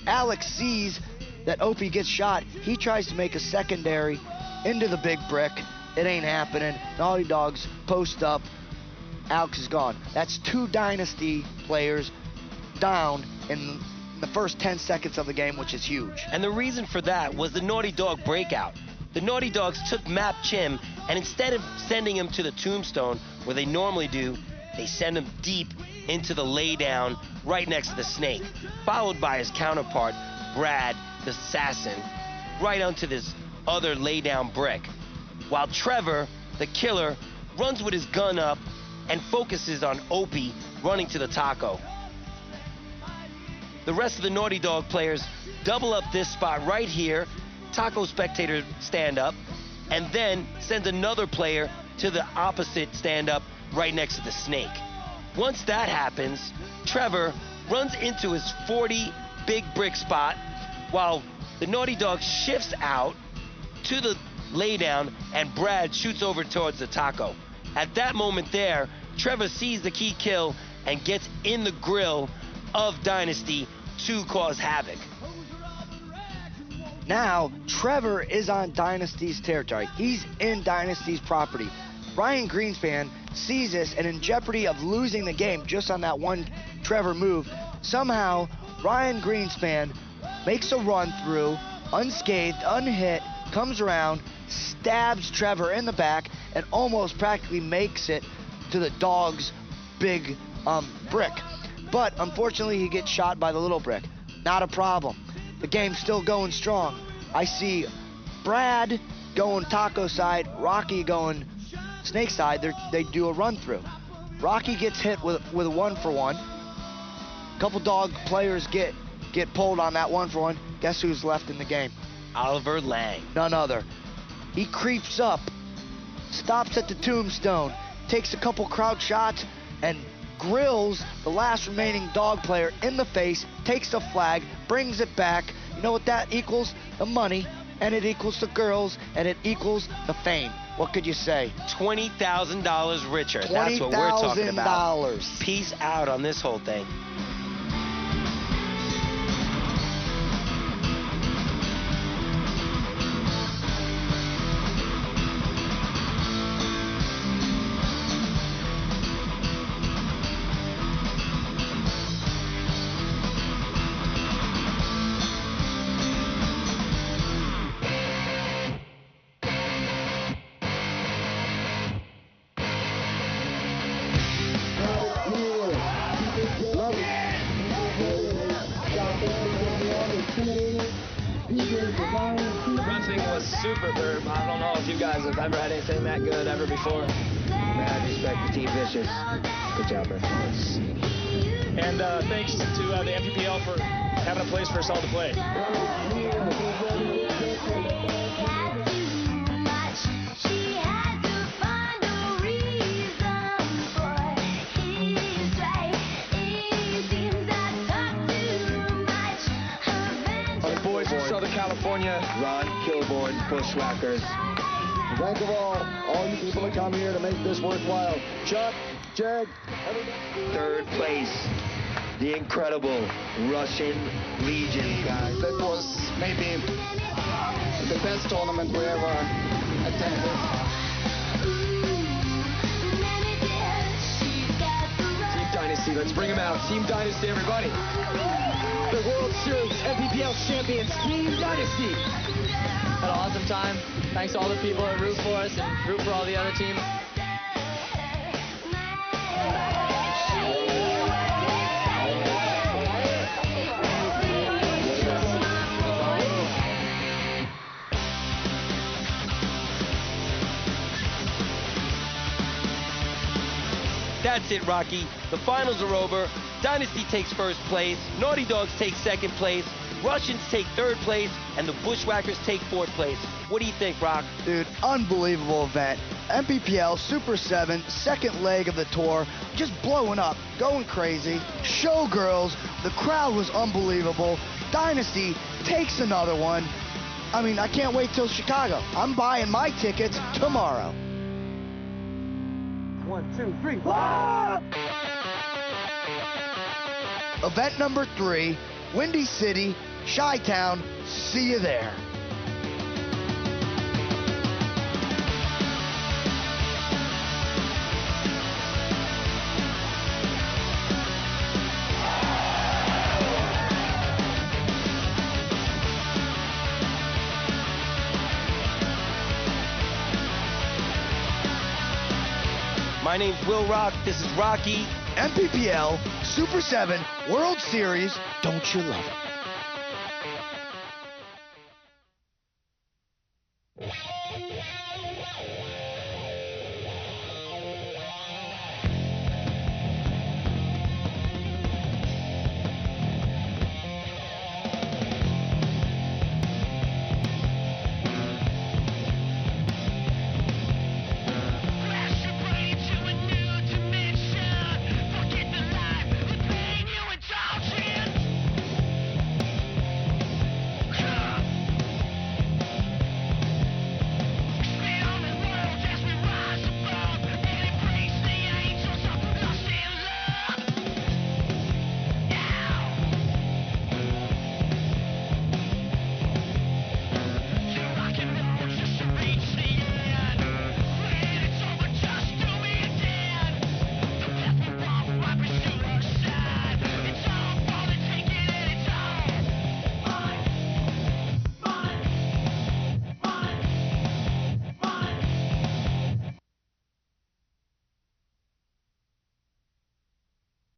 Alex sees that Opie gets shot. He tries to make a secondary into the big brick. It ain't happening. Naughty Dogs post up. Alex is gone. That's 2 Dynasty players down in the first 10 seconds of the game, which is huge. And the reason for that was the Naughty Dog breakout. The Naughty Dogs took Map Chim, and instead of sending him to the tombstone, where they normally do, they send him deep into the laydown right next to the snake, followed by his counterpart, Brad, the assassin, right onto this other laydown brick. While Trevor, the killer, runs with his gun up and focuses on Opie running to the taco. The rest of the Naughty Dog players double up this spot right here, taco spectator stand up, and then sends another player to the opposite stand up right next to the snake. Once that happens, Trevor runs into his 40 big brick spot while the Naughty Dog shifts out to the laydown and Brad shoots over towards the taco. At that moment there, Trevor sees the key kill and gets in the grill of Dynasty to cause havoc. Now, Trevor is on Dynasty's territory. He's in Dynasty's property. Ryan Greenspan sees this and in jeopardy of losing the game just on that one Trevor move, somehow Ryan Greenspan makes a run through, unscathed, unhit, comes around, stabs Trevor in the back, and almost practically makes it to the dog's big brick. But unfortunately, he gets shot by the little brick. Not a problem. The game's still going strong. I see Brad going taco side, Rocky going snake side. They do a run through. Rocky gets hit with a 1-for-1. A couple dog players get pulled on that 1-for-1. Guess who's left in the game? Oliver Lang. None other. He creeps up, stops at the tombstone, takes a couple crowd shots, and grills the last remaining dog player in the face, takes the flag, brings it back. You know what that equals? The money, and it equals the girls, and it equals the fame. What could you say? $20,000 richer. That's what we're talking about. $20,000. Peace out on this whole thing. Wrestling was superb. I don't know if you guys have ever had anything that good ever before. Mad respect to Team Vicious. Good job, bro. And thanks to the NPPL for having a place for us all to play. Southern California, Ron Kilborn, Bushwhackers. Thank you all you people that come here to make this worthwhile. Chuck, Jag, everybody. Third place, the incredible Russian Legion, guys. That was maybe the best tournament we ever attended. Team Dynasty, let's bring them out. Team Dynasty, everybody. The World Series NPPL champions, Team Dynasty. Had an awesome time. Thanks to all the people that root for us and root for all the other teams. That's it, Rocky. The finals are over. Dynasty takes first place. Naughty Dogs take second place. Russians take third place. And the Bushwhackers take fourth place. What do you think, Rock? Dude, unbelievable event. NPPL Super 7, second leg of the tour, just blowing up, going crazy. Showgirls, the crowd was unbelievable. Dynasty takes another one. I mean, I can't wait till Chicago. I'm buying my tickets tomorrow. 1, 2, 3. Event number 3, Windy City, Chi-Town. See you there. My name's Will Rock. This is Rocky. NPPL Super 7 World Series. Don't you love it?